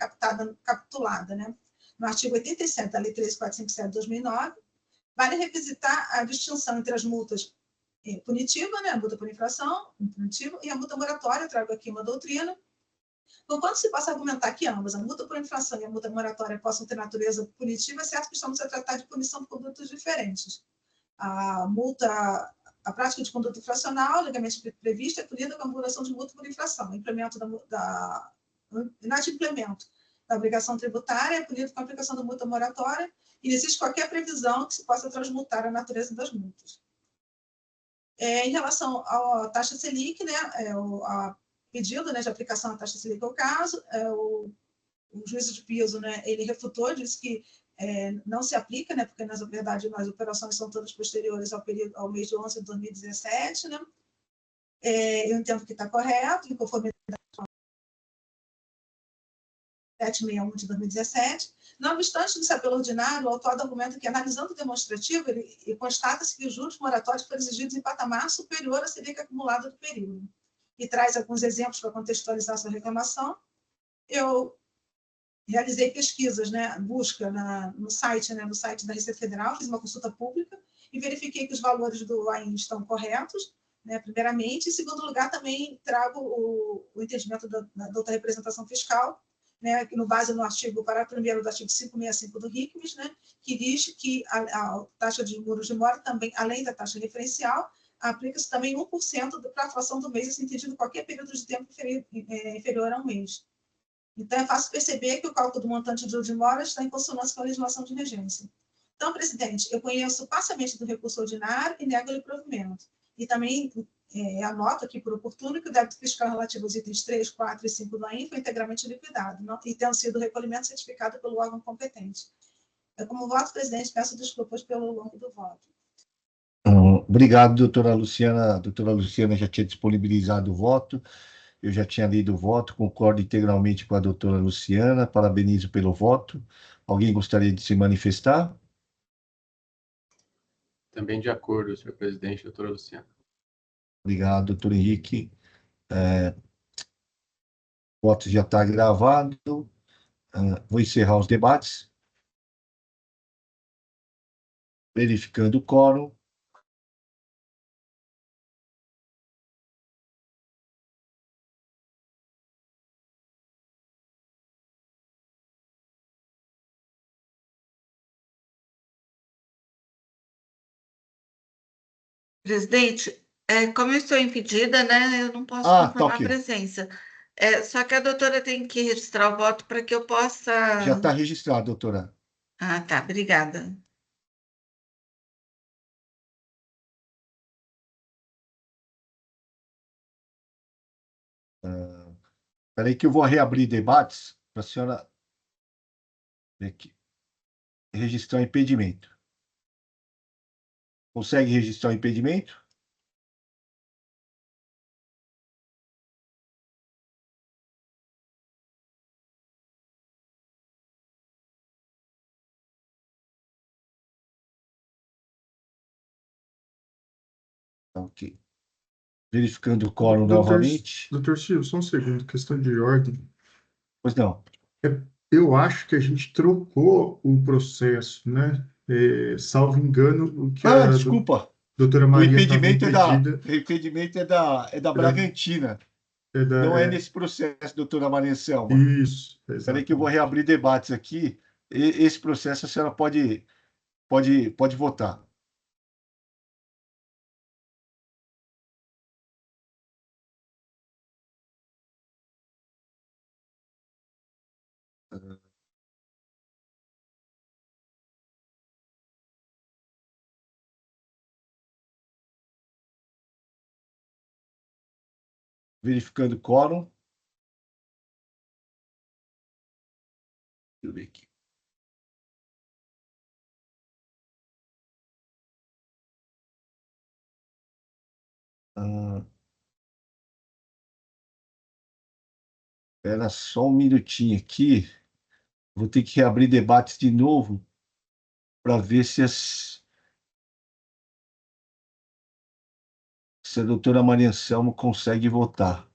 capitulada, né, no artigo 87 da Lei 13.457 de 2009, vale revisitar a distinção entre as multas punitivas, né, a multa por infração, punitiva, e a multa moratória, trago aqui uma doutrina, conquanto se possa argumentar que ambas, a multa por infração e a multa moratória, possam ter natureza punitiva, é certo que estamos a tratar de punição por condutas diferentes. A prática de conduta infracional, legalmente prevista, é punida com a acumulação de multa por infração. O implemento inadimplemento da obrigação tributária é punido com a aplicação da multa moratória e não existe qualquer previsão que se possa transmutar a natureza das multas. Em relação à taxa Selic, né, a pedido, né, de aplicação da taxa Selic ao caso, o juízo de piso, né, ele refutou, disse que não se aplica, né, porque, na verdade, as operações são todas posteriores ao mês de 11 de 2017, né? Eu entendo que está correto, em conformidade com 761 de 2017. Não obstante do apelo ordinário, o autor argumenta que, analisando o demonstrativo, ele constata-se que os juros moratórios foram exigidos em patamar superior à Selic acumulada do período. E traz alguns exemplos para contextualizar sua reclamação. Eu realizei pesquisas, né, busca no site da Receita Federal, fiz uma consulta pública e verifiquei que os valores do AIN estão corretos, né, primeiramente. Em segundo lugar, também trago o entendimento da outra representação fiscal, né, que no base no artigo, parágrafo 1º do artigo 565 do RICMES, né, que diz que a taxa de juros de mora também, além da taxa referencial, aplica-se também 1% para a fração do mês, assim, entendido qualquer período de tempo inferior a um mês. Então, é fácil perceber que o cálculo do montante de juros de mora está em consonância com a legislação de regência. Então, presidente, eu conheço parcialmente do recurso ordinário e nego-lhe provimento. E também anoto aqui por oportuno que o débito fiscal relativo aos itens 3, 4 e 5 do AIN foi integralmente liquidado, e tendo sido o recolhimento certificado pelo órgão competente. Eu, como voto, presidente, peço desculpas pelo longo do voto. Obrigado, doutora Luciana. A doutora Luciana já tinha disponibilizado o voto. Eu já tinha lido o voto, concordo integralmente com a doutora Luciana, parabenizo pelo voto. Alguém gostaria de se manifestar? Também de acordo, senhor presidente, doutora Luciana. Obrigado, doutor Henrique. O voto já está gravado. Vou encerrar os debates. Verificando o quórum. Presidente, como eu estou impedida, né, eu não posso Tá confirmar a ok. presença. Só que a doutora tem que registrar o voto para que eu possa... Já está registrado, doutora. Ah, tá, obrigada. Espera aí que eu vou reabrir debates para a senhora ver aqui. Registrar o impedimento. Consegue registrar o impedimento? Tá ok. Verificando o quórum novamente. Doutor Silvio, só um segundo, questão de ordem. Pois não. Eu acho que a gente trocou o processo, né? Salvo engano, o que a Desculpa. doutora O Maria estava impedimento impedida. o impedimento é da Bragantina. Não é nesse processo, doutora Maria Anselma. Isso, Espera aí que eu vou exatamente. reabrir debates aqui. Esse processo a senhora pode votar. Verificando o quórum. Deixa eu ver aqui. Espera só um minutinho aqui. Vou ter que reabrir debates de novo para ver se a doutora Maria Anselmo consegue votar.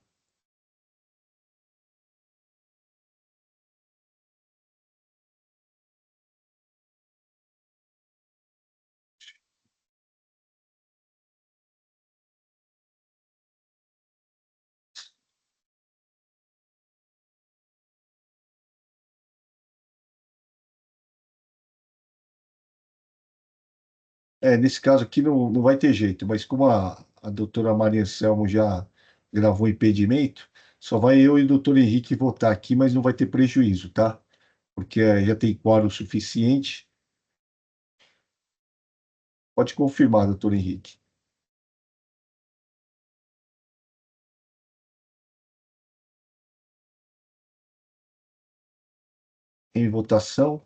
Nesse caso aqui não vai ter jeito, mas como a doutora Maria Anselmo já gravou impedimento, só vai eu e o doutor Henrique votar aqui, mas não vai ter prejuízo, tá? Porque já tem quórum suficiente. Pode confirmar, doutor Henrique. Em votação.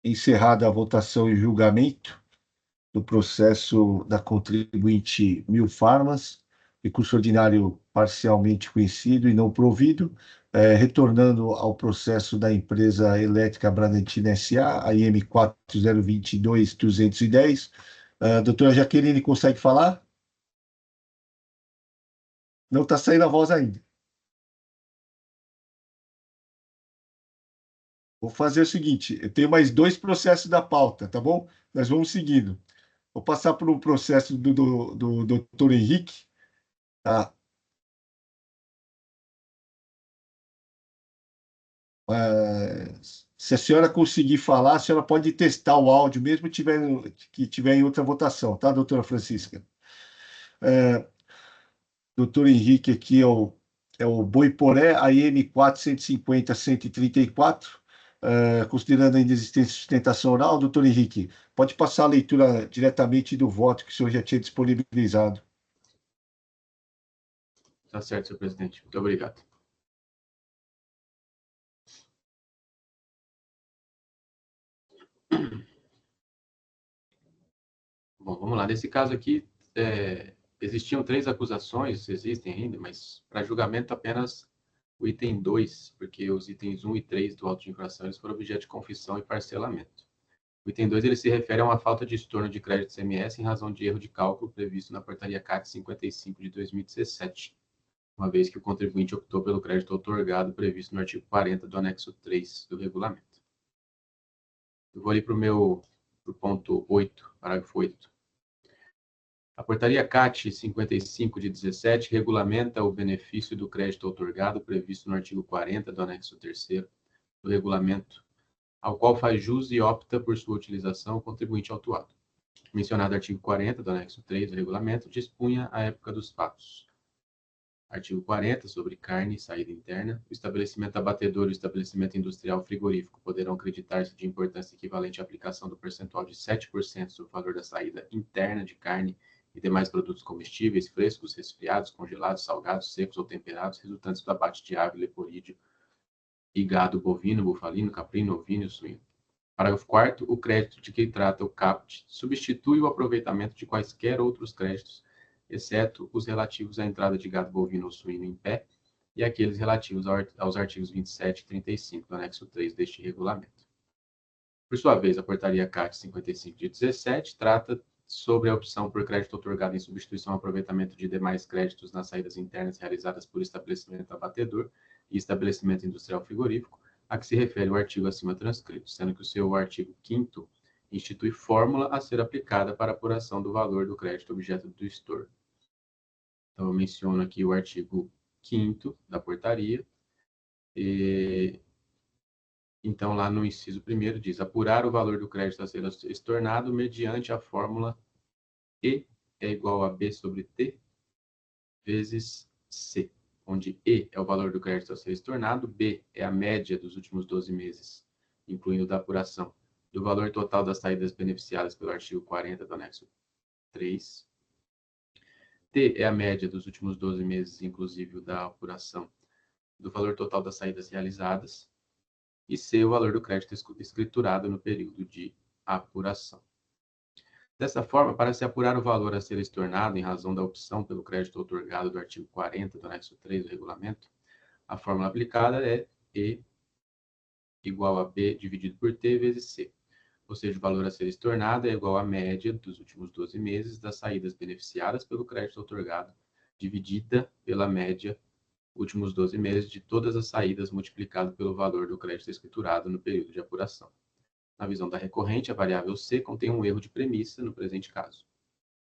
encerrada a votação e julgamento do processo da contribuinte Milfarmas, recurso ordinário parcialmente conhecido e não provido, retornando ao processo da empresa elétrica Bradantina S.A., a IM 4022-210. Doutora Jaqueline, consegue falar? Não está saindo a voz ainda. Vou fazer o seguinte, eu tenho mais 2 processos da pauta, tá bom? Nós vamos seguindo. Vou passar por um processo do doutor Henrique, tá? Se a senhora conseguir falar, a senhora pode testar o áudio, mesmo que tiver em outra votação, tá, doutora Francisca? Doutor Henrique aqui é o Boiporé, AM 450-134, considerando a inexistência de sustentação oral. Doutor Henrique, pode passar a leitura diretamente do voto que o senhor já tinha disponibilizado. Tá certo, senhor presidente. Muito obrigado. Bom, vamos lá. Nesse caso aqui, existiam 3 acusações, existem ainda, mas para julgamento apenas o item 2, porque os itens 1 e 3 do auto de infração eles foram objeto de confissão e parcelamento. O item 2 ele se refere a uma falta de estorno de crédito CMS em razão de erro de cálculo previsto na portaria CAT 55 de 2017, uma vez que o contribuinte optou pelo crédito outorgado previsto no artigo 40 do anexo 3 do regulamento. Eu vou ali para o ponto 8, parágrafo 8. A portaria CAT 55 de 17 regulamenta o benefício do crédito outorgado previsto no artigo 40 do anexo 3º do regulamento, ao qual faz jus e opta por sua utilização o contribuinte autuado. O mencionado artigo 40 do anexo 3 do regulamento dispunha a época dos fatos. Artigo 40, sobre carne e saída interna. O estabelecimento abatedor e o estabelecimento industrial frigorífico poderão acreditar-se de importância equivalente à aplicação do percentual de 7% sobre o valor da saída interna de carne e demais produtos comestíveis, frescos, resfriados, congelados, salgados, secos ou temperados, resultantes do abate de ave, leporídeo e gado bovino, bufalino, caprino, ovino e suíno. Parágrafo 4º. O crédito de que trata o CAPT substitui o aproveitamento de quaisquer outros créditos, exceto os relativos à entrada de gado bovino ou suíno em pé e aqueles relativos aos artigos 27 e 35 do anexo 3 deste regulamento. Por sua vez, a portaria CAT 55 de 17 trata sobre a opção por crédito outorgado em substituição ao aproveitamento de demais créditos nas saídas internas realizadas por estabelecimento abatedor e estabelecimento industrial frigorífico, a que se refere o artigo acima transcrito, sendo que o seu artigo 5º institui fórmula a ser aplicada para apuração do valor do crédito objeto do estorno. Então, eu menciono aqui o artigo 5º da portaria. Então, lá no inciso 1º, diz apurar o valor do crédito a ser estornado mediante a fórmula E é igual a B sobre T vezes C, onde E é o valor do crédito a ser estornado, B é a média dos últimos 12 meses, incluindo da apuração, do valor total das saídas beneficiadas pelo artigo 40 do anexo 3. T é a média dos últimos 12 meses, inclusive da apuração, do valor total das saídas realizadas. E C, o valor do crédito escriturado no período de apuração. Dessa forma, para se apurar o valor a ser estornado em razão da opção pelo crédito outorgado do artigo 40 do anexo 3 do regulamento, a fórmula aplicada é E igual a B dividido por T vezes C. Ou seja, o valor a ser estornado é igual à média dos últimos 12 meses das saídas beneficiadas pelo crédito outorgado, dividida pela média últimos 12 meses de todas as saídas multiplicado pelo valor do crédito escriturado no período de apuração. Na visão da recorrente, a variável C contém um erro de premissa no presente caso.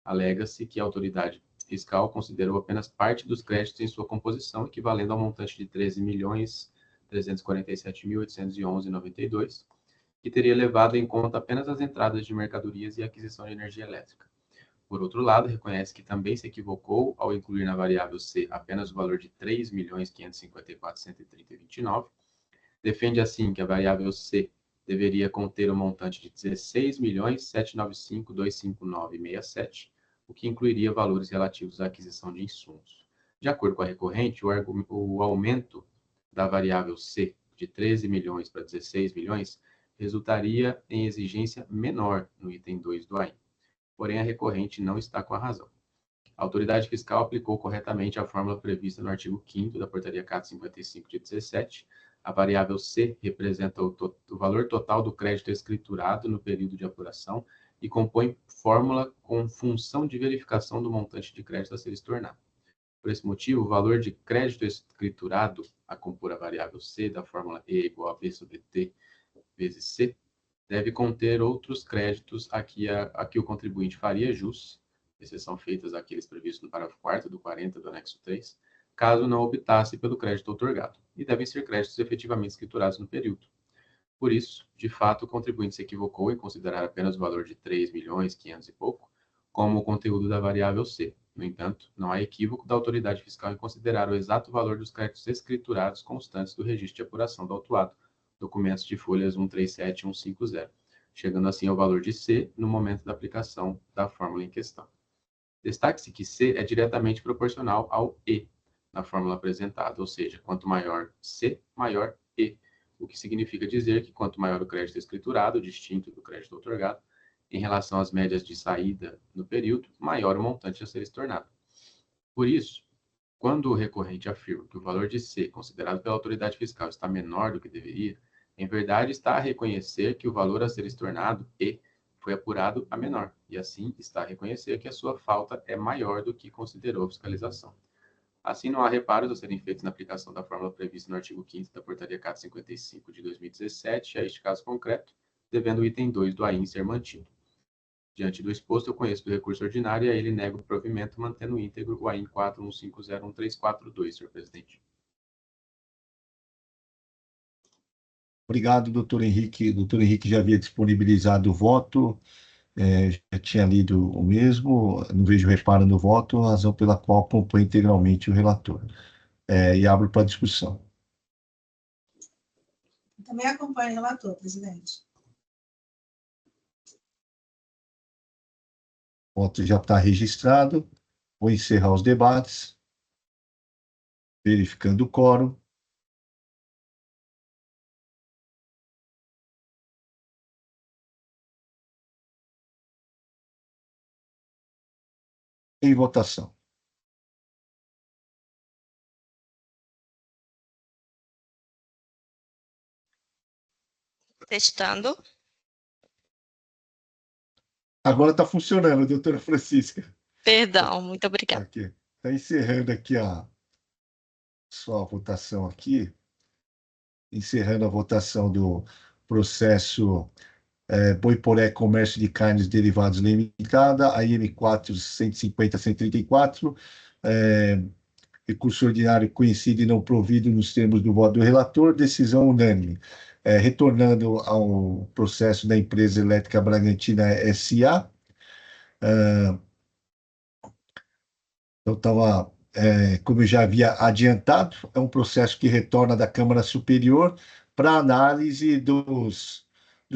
Alega-se que a autoridade fiscal considerou apenas parte dos créditos em sua composição, equivalendo ao montante de R$ 13.347.811,92, que teria levado em conta apenas as entradas de mercadorias e aquisição de energia elétrica. Por outro lado, reconhece que também se equivocou ao incluir na variável C apenas o valor de R$ 3.554.130,29. Defende assim que a variável C deveria conter o montante de R$ 16.795.259,67, o que incluiria valores relativos à aquisição de insumos. De acordo com a recorrente, o aumento da variável C de 13 milhões para 16 milhões resultaria em exigência menor no item 2 do AIM. Porém, a recorrente não está com a razão. A autoridade fiscal aplicou corretamente a fórmula prevista no artigo 5º da Portaria CAT 55 de 17. A variável C representa o valor total do crédito escriturado no período de apuração e compõe fórmula com função de verificação do montante de crédito a ser estornado. Por esse motivo, o valor de crédito escriturado a compor a variável C da fórmula E igual a B sobre T vezes C deve conter outros créditos a que o contribuinte faria jus, exceção feitas aqueles previstos no parágrafo 4º do 40 do anexo 3, caso não optasse pelo crédito outorgado, e devem ser créditos efetivamente escriturados no período. Por isso, de fato, o contribuinte se equivocou em considerar apenas o valor de 3.500.000 e pouco como o conteúdo da variável C. No entanto, não há equívoco da autoridade fiscal em considerar o exato valor dos créditos escriturados constantes do registro de apuração do autuado, documentos de folhas 137 e 150, chegando assim ao valor de C no momento da aplicação da fórmula em questão. Destaque-se que C é diretamente proporcional ao E na fórmula apresentada, ou seja, quanto maior C, maior E, o que significa dizer que quanto maior o crédito escriturado, distinto do crédito outorgado, em relação às médias de saída no período, maior o montante a ser estornado. Por isso, quando o recorrente afirma que o valor de C, considerado pela autoridade fiscal, está menor do que deveria, em verdade está a reconhecer que o valor a ser estornado, E, foi apurado a menor, e assim está a reconhecer que a sua falta é maior do que considerou a fiscalização. Assim, não há reparos a serem feitos na aplicação da fórmula prevista no artigo 5º da Portaria CAT 55 de 2017, a este caso concreto, devendo o item 2 do AIM ser mantido. Diante do exposto, eu conheço do recurso ordinário e a ele nego o provimento, mantendo íntegro o AIM 41501342, senhor presidente. Obrigado, doutor Henrique. O doutor Henrique já havia disponibilizado o voto, já tinha lido o mesmo, não vejo reparo no voto, razão pela qual acompanho integralmente o relator. E abro para discussão. Também acompanho o relator, presidente. O voto já está registrado. Vou encerrar os debates. Verificando o quórum. Em votação. Testando. Agora está funcionando, doutora Francisca. Perdão, muito obrigada. Está encerrando aqui só a votação aqui. Encerrando a votação do processo Boiporé Comércio de Carnes Derivados Limitada, AIM 4.150.134, recurso ordinário conhecido e não provido nos termos do voto do relator, decisão unânime. Retornando ao processo da Empresa Elétrica Bragantina S.A., eu estava, como eu já havia adiantado, é um processo que retorna da Câmara Superior para análise dos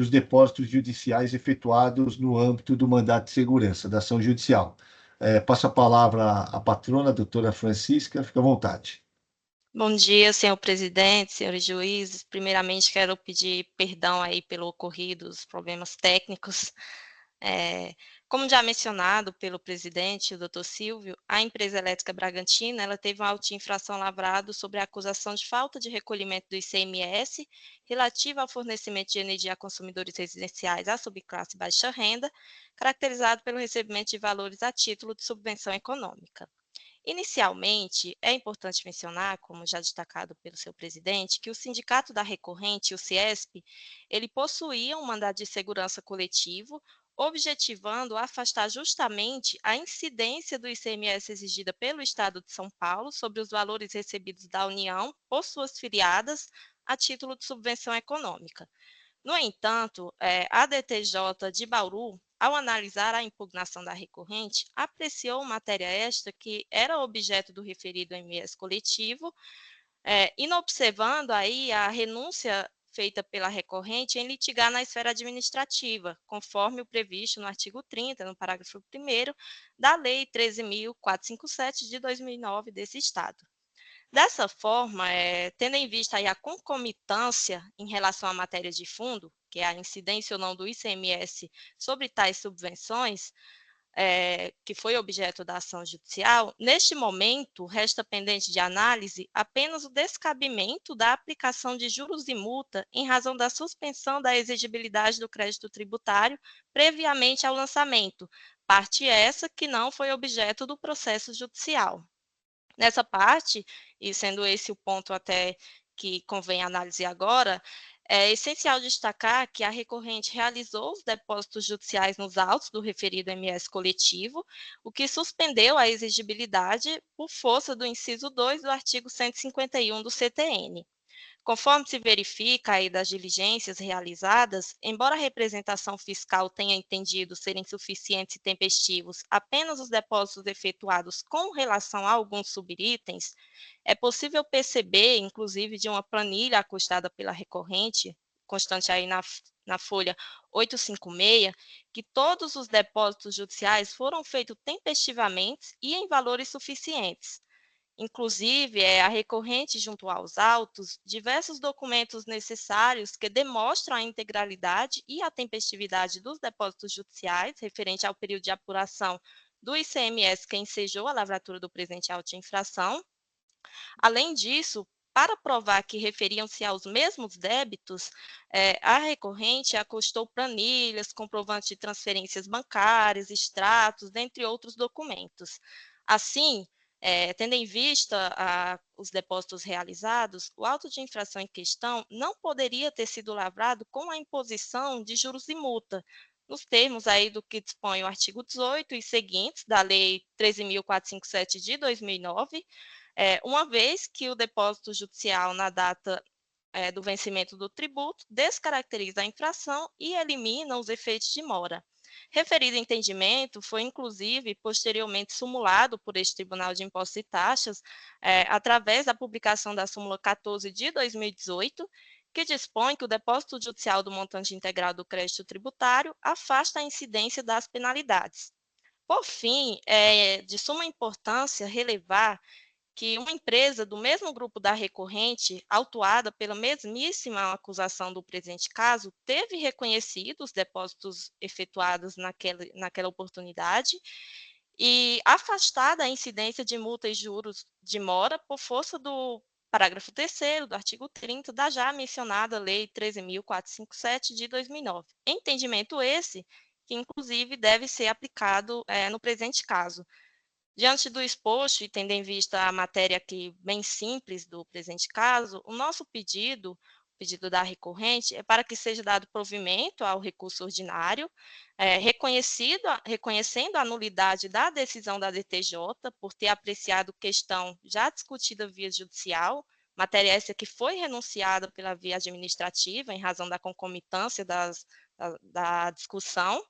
depósitos judiciais efetuados no âmbito do mandato de segurança da ação judicial. Passo a palavra à patrona, a doutora Francisca, fica à vontade. Bom dia, senhor presidente, senhores juízes. Primeiramente, quero pedir perdão aí pelo ocorrido, os problemas técnicos. Como já mencionado pelo presidente, o doutor Silvio, a Empresa Elétrica Bragantina ela teve uma auto-infração lavrado sobre a acusação de falta de recolhimento do ICMS relativa ao fornecimento de energia a consumidores residenciais à subclasse baixa renda, caracterizado pelo recebimento de valores a título de subvenção econômica. Inicialmente, é importante mencionar, como já destacado pelo seu presidente, que o Sindicato da Recorrente, o CIESP, ele possuía um mandado de segurança coletivo, objetivando afastar justamente a incidência do ICMS exigida pelo Estado de São Paulo sobre os valores recebidos da União por suas filiadas a título de subvenção econômica. No entanto, a DTJ de Bauru, ao analisar a impugnação da recorrente, apreciou matéria esta que era objeto do referido IMS coletivo, inobservando aí a renúncia feita pela recorrente em litigar na esfera administrativa, conforme o previsto no artigo 30, no parágrafo 1º, da Lei 13.457 de 2009 desse Estado. Dessa forma, tendo em vista aí a concomitância em relação à matéria de fundo, que é a incidência ou não do ICMS sobre tais subvenções, que foi objeto da ação judicial, neste momento, resta pendente de análise apenas o descabimento da aplicação de juros e multa em razão da suspensão da exigibilidade do crédito tributário previamente ao lançamento, parte essa que não foi objeto do processo judicial. Nessa parte, e sendo esse o ponto até que convém análise agora, é essencial destacar que a recorrente realizou os depósitos judiciais nos autos do referido MS coletivo, o que suspendeu a exigibilidade por força do inciso 2 do artigo 151 do CTN. Conforme se verifica aí das diligências realizadas, embora a representação fiscal tenha entendido serem suficientes e tempestivos apenas os depósitos efetuados com relação a alguns subitens, é possível perceber, inclusive de uma planilha acostada pela recorrente, constante aí na folha 856, que todos os depósitos judiciais foram feitos tempestivamente e em valores suficientes. Inclusive, a recorrente junto aos autos diversos documentos necessários que demonstram a integralidade e a tempestividade dos depósitos judiciais referente ao período de apuração do ICMS que ensejou a lavratura do presente auto de infração. Além disso, para provar que referiam-se aos mesmos débitos, a recorrente acostou planilhas, comprovantes de transferências bancárias, extratos, dentre outros documentos. Assim, tendo em vista os depósitos realizados, o auto de infração em questão não poderia ter sido lavrado com a imposição de juros e multa, nos termos aí do que dispõe o artigo 18 e seguintes da Lei 13.457 de 2009, uma vez que o depósito judicial na data do vencimento do tributo descaracteriza a infração e elimina os efeitos de mora. Referido entendimento foi, inclusive, posteriormente sumulado por este Tribunal de Impostos e Taxas, através da publicação da súmula 14 de 2018, que dispõe que o depósito judicial do montante integral do crédito tributário afasta a incidência das penalidades. Por fim, é de suma importância relevar que uma empresa do mesmo grupo da recorrente, autuada pela mesmíssima acusação do presente caso, teve reconhecido os depósitos efetuados naquela oportunidade e afastada a incidência de multa e juros de mora por força do parágrafo 3º do artigo 30 da já mencionada Lei 13.457 de 2009. Entendimento esse que, inclusive, deve ser aplicado no presente caso. Diante do exposto e tendo em vista a matéria aqui bem simples do presente caso, o nosso pedido, o pedido da recorrente, é para que seja dado provimento ao recurso ordinário, reconhecendo a nulidade da decisão da DTJ por ter apreciado questão já discutida via judicial, matéria essa que foi renunciada pela via administrativa em razão da concomitância da discussão,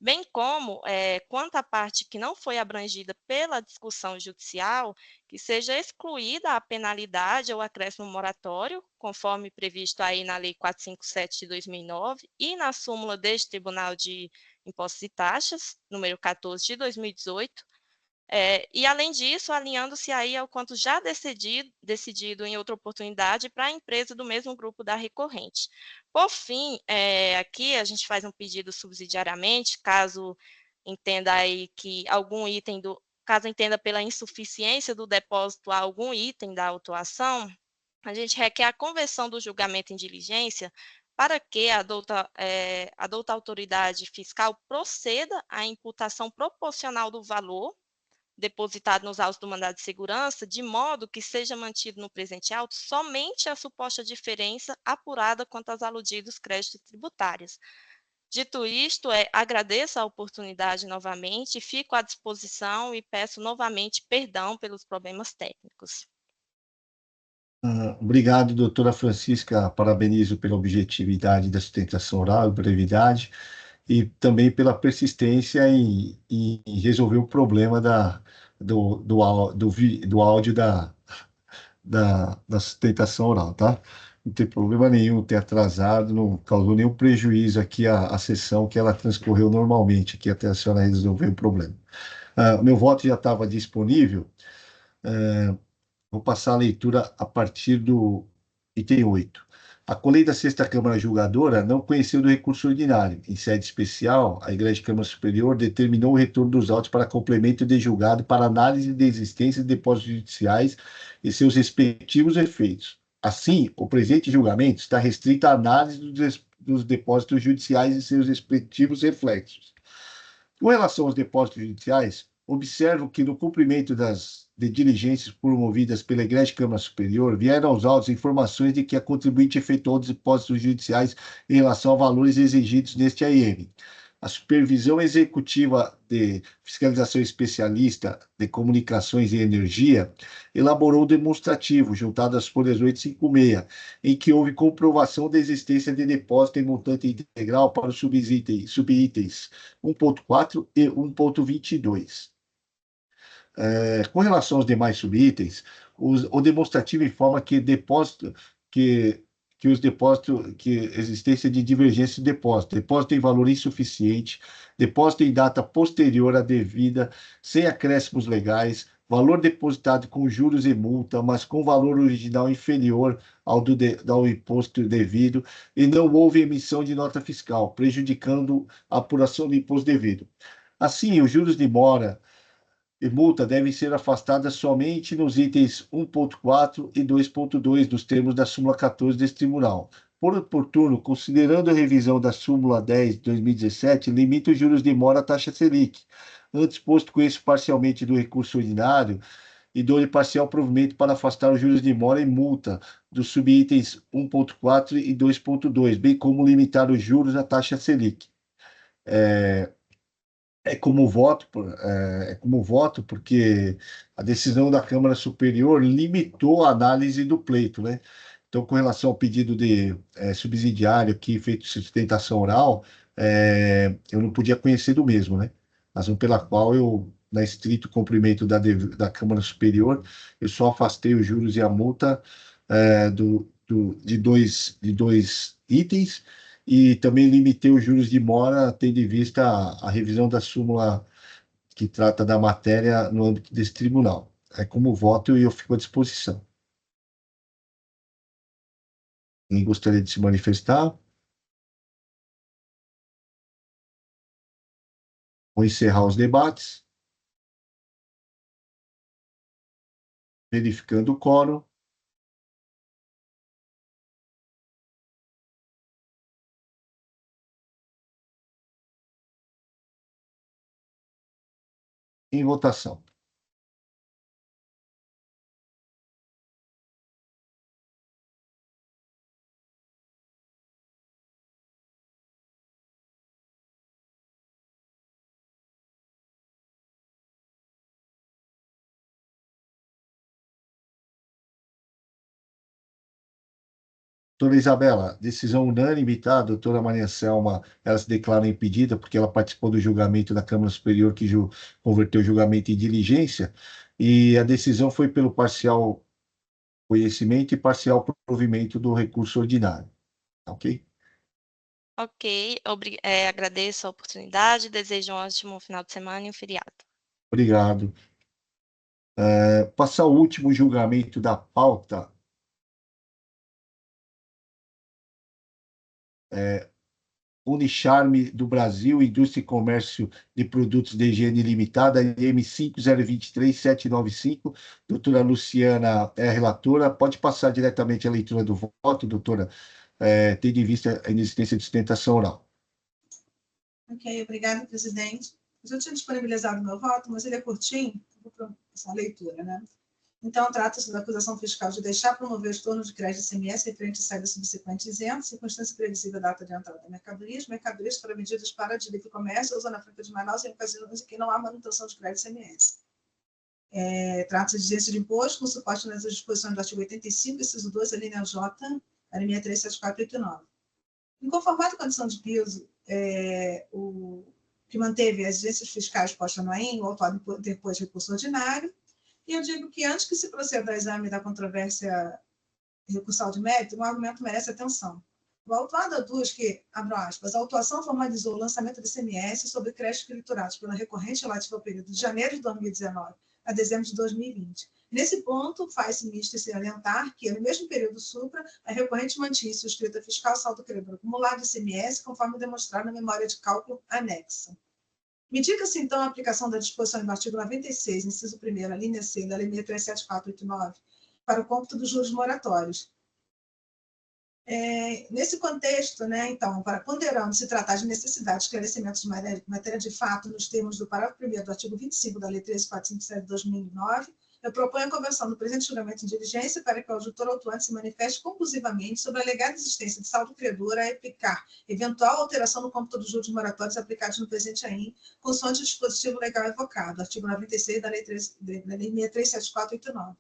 bem como, quanto à parte que não foi abrangida pela discussão judicial, que seja excluída a penalidade ou acréscimo moratório, conforme previsto aí na Lei 457 de 2009 e na súmula deste Tribunal de Impostos e Taxas, número 14 de 2018, e, além disso, alinhando-se aí ao quanto já decidido em outra oportunidade para a empresa do mesmo grupo da recorrente. Por fim, aqui a gente faz um pedido subsidiariamente, caso entenda aí que algum item caso entenda pela insuficiência do depósito a algum item da autuação, a gente requer a conversão do julgamento em diligência para que a douta autoridade fiscal proceda à imputação proporcional do valor depositado nos autos do mandado de segurança, de modo que seja mantido no presente auto somente a suposta diferença apurada quanto aos aludidos créditos tributários. Dito isto, agradeço a oportunidade novamente, fico à disposição e peço novamente perdão pelos problemas técnicos. Obrigado, doutora Francisca, parabenizo pela objetividade da sustentação oral e brevidade, e também pela persistência em resolver o problema do áudio da sustentação oral, tá? Não tem problema nenhum ter atrasado, não causou nenhum prejuízo aqui a sessão que ela transcorreu normalmente, aqui até a senhora resolver o problema. Meu voto já estava disponível, vou passar a leitura a partir do item 8. A colei da Sexta Câmara Julgadora não conheceu do recurso ordinário. Em sede especial, a Igreja de Câmara Superior determinou o retorno dos autos para complemento de julgado para análise de existência de depósitos judiciais e seus respectivos efeitos. Assim, o presente julgamento está restrito à análise dos depósitos judiciais e seus respectivos reflexos. Com relação aos depósitos judiciais, observo que no cumprimento de diligências promovidas pela Igreja de Câmara Superior, vieram aos autos informações de que a contribuinte efetuou depósitos judiciais em relação a valores exigidos neste AIM. A Supervisão Executiva de Fiscalização Especialista de Comunicações e Energia elaborou um demonstrativo, juntado às folhas 856, em que houve comprovação da existência de depósito em montante integral para os subitens 1.4 e 1.22. Com relação aos demais subitens, o demonstrativo informa que existência de divergência de depósito em valor insuficiente, depósito em data posterior à devida, sem acréscimos legais, valor depositado com juros e multa, mas com valor original inferior ao imposto devido, e não houve emissão de nota fiscal, prejudicando a apuração do imposto devido. Assim, os juros de mora e multa devem ser afastadas somente nos itens 1.4 e 2.2 dos termos da súmula 14 deste tribunal. Por oportuno, considerando a revisão da súmula 10 de 2017, limita os juros de mora à taxa Selic. Antes posto com isso parcialmente do recurso ordinário e dou-lhe parcial provimento para afastar os juros de mora e multa dos subitens 1.4 e 2.2, bem como limitar os juros à taxa Selic. É como voto porque a decisão da Câmara Superior limitou a análise do pleito, né? Então, com relação ao pedido de subsidiário aqui, feito de sustentação oral, eu não podia conhecer do mesmo, né? Razão pela qual eu, na estrito cumprimento da Câmara Superior, eu só afastei os juros e a multa de dois itens, e também limitei os juros de mora, tendo em vista a revisão da súmula que trata da matéria no âmbito desse tribunal. É como voto e eu fico à disposição. Quem gostaria de se manifestar? Vou encerrar os debates. Verificando o quórum. Em votação. Doutora Isabela, decisão unânime, tá? A doutora Maria Selma, ela se declara impedida porque ela participou do julgamento da Câmara Superior que converteu o julgamento em diligência, e a decisão foi pelo parcial conhecimento e parcial provimento do recurso ordinário. Ok? Ok, agradeço a oportunidade, desejo um ótimo final de semana e um feriado. Obrigado. Passar o último julgamento da pauta. Unicharme do Brasil, Indústria e Comércio de Produtos de Higiene Limitada, M5023-795. Doutora Luciana é a relatora. Pode passar diretamente a leitura do voto, doutora, tendo em vista a inexistência de sustentação oral. Ok, obrigada, presidente. Eu já tinha disponibilizado o meu voto, mas ele é curtinho, vou passar a leitura, né? Então, trata-se da acusação fiscal de deixar promover o estorno de crédito ICMS referente à saída subsequente isenta, circunstância previsível da data de entrada de mercadorias para medidas para de livre comércio ou Zona Franca de Manaus em ocasiões em que não há manutenção de crédito ICMS. Trata-se de exigência de imposto com suporte nas disposições do artigo 85, inciso 2, a linha J, a linha 37489. Inconformado com a condição de piso, que manteve as exigências fiscais postas no AIM, o autor depois recurso ordinário. E eu digo que antes que se proceda ao exame da controvérsia recursal de mérito, um argumento merece atenção. O autuado aduz que, abro aspas, a autuação formalizou o lançamento do ICMS sobre créditos crediturados pela recorrente relativa ao período de janeiro de 2019 a dezembro de 2020. Nesse ponto, faz-se misto salientar que, no mesmo período supra, a recorrente mantinha em sua escrita fiscal saldo credor acumulado de ICMS, conforme demonstrado na memória de cálculo anexa. Indica-se, então, a aplicação da disposição do artigo 96, inciso 1º, a linha C da Lei 6.374/89, para o cômputo dos juros moratórios. Nesse contexto, né, então, ponderando se tratar de necessidade de esclarecimentos de matéria de fato nos termos do parágrafo 1º do artigo 25 da Lei 13.457 de 2009, eu proponho a conversão do presente julgamento em diligência para que o auditor autuante se manifeste conclusivamente sobre a alegada existência de saldo credor a aplicar eventual alteração no cômputo dos juros moratórios aplicados no presente AIM, consoante o dispositivo legal evocado, artigo 96 da Lei 6.374/89.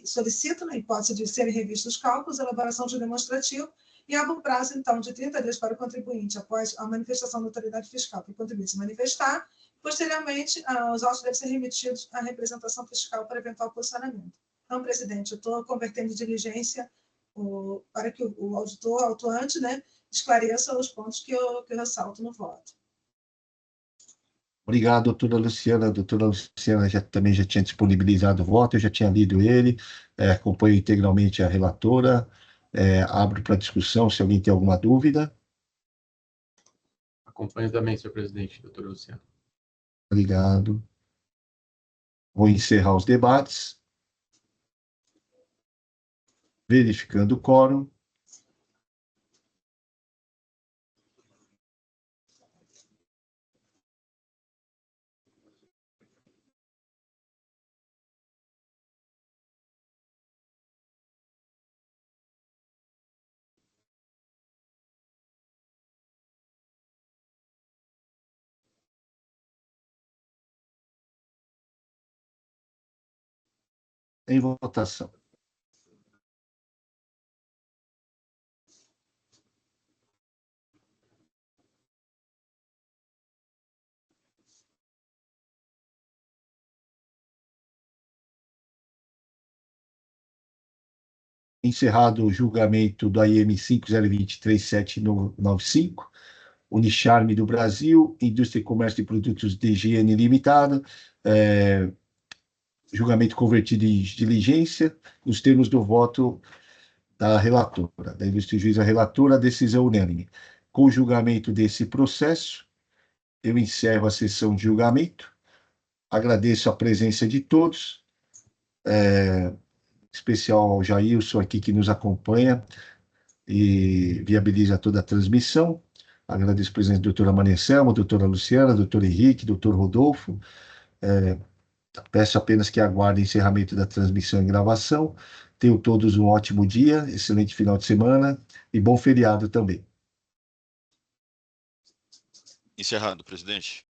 Solicito, na hipótese de serem revistos os cálculos, a elaboração de demonstrativo e abro um prazo, então, de 30 dias para o contribuinte, após a manifestação da autoridade fiscal, para o contribuinte se manifestar. Posteriormente, os autos devem ser remetidos à representação fiscal para eventual posicionamento. Então, presidente, eu estou convertendo em diligência para que o auditor, autuante, né, esclareça os pontos que eu ressalto no voto. Obrigado, doutora Luciana. A doutora Luciana também já tinha disponibilizado o voto, eu já tinha lido ele, acompanho integralmente a relatora, abro para discussão se alguém tem alguma dúvida. Acompanho também, senhor presidente, doutora Luciana. Obrigado. Vou encerrar os debates. Verificando o quórum. Em votação. Encerrado o julgamento do AIM 50237995, Unicharme do Brasil, Indústria e Comércio de Produtos de Higiene Limitada, julgamento convertido em diligência, nos termos do voto da relatora, da ilustre juíza relatora, a decisão unânime. Com o julgamento desse processo, eu encerro a sessão de julgamento, agradeço a presença de todos, em especial ao Jailson aqui que nos acompanha e viabiliza toda a transmissão. Agradeço a presença da doutora Manecelma, doutora Luciana, doutor Henrique, doutor Rodolfo. Peço apenas que aguardem o encerramento da transmissão e gravação. Tenham todos um ótimo dia, excelente final de semana e bom feriado também. Encerrado, presidente.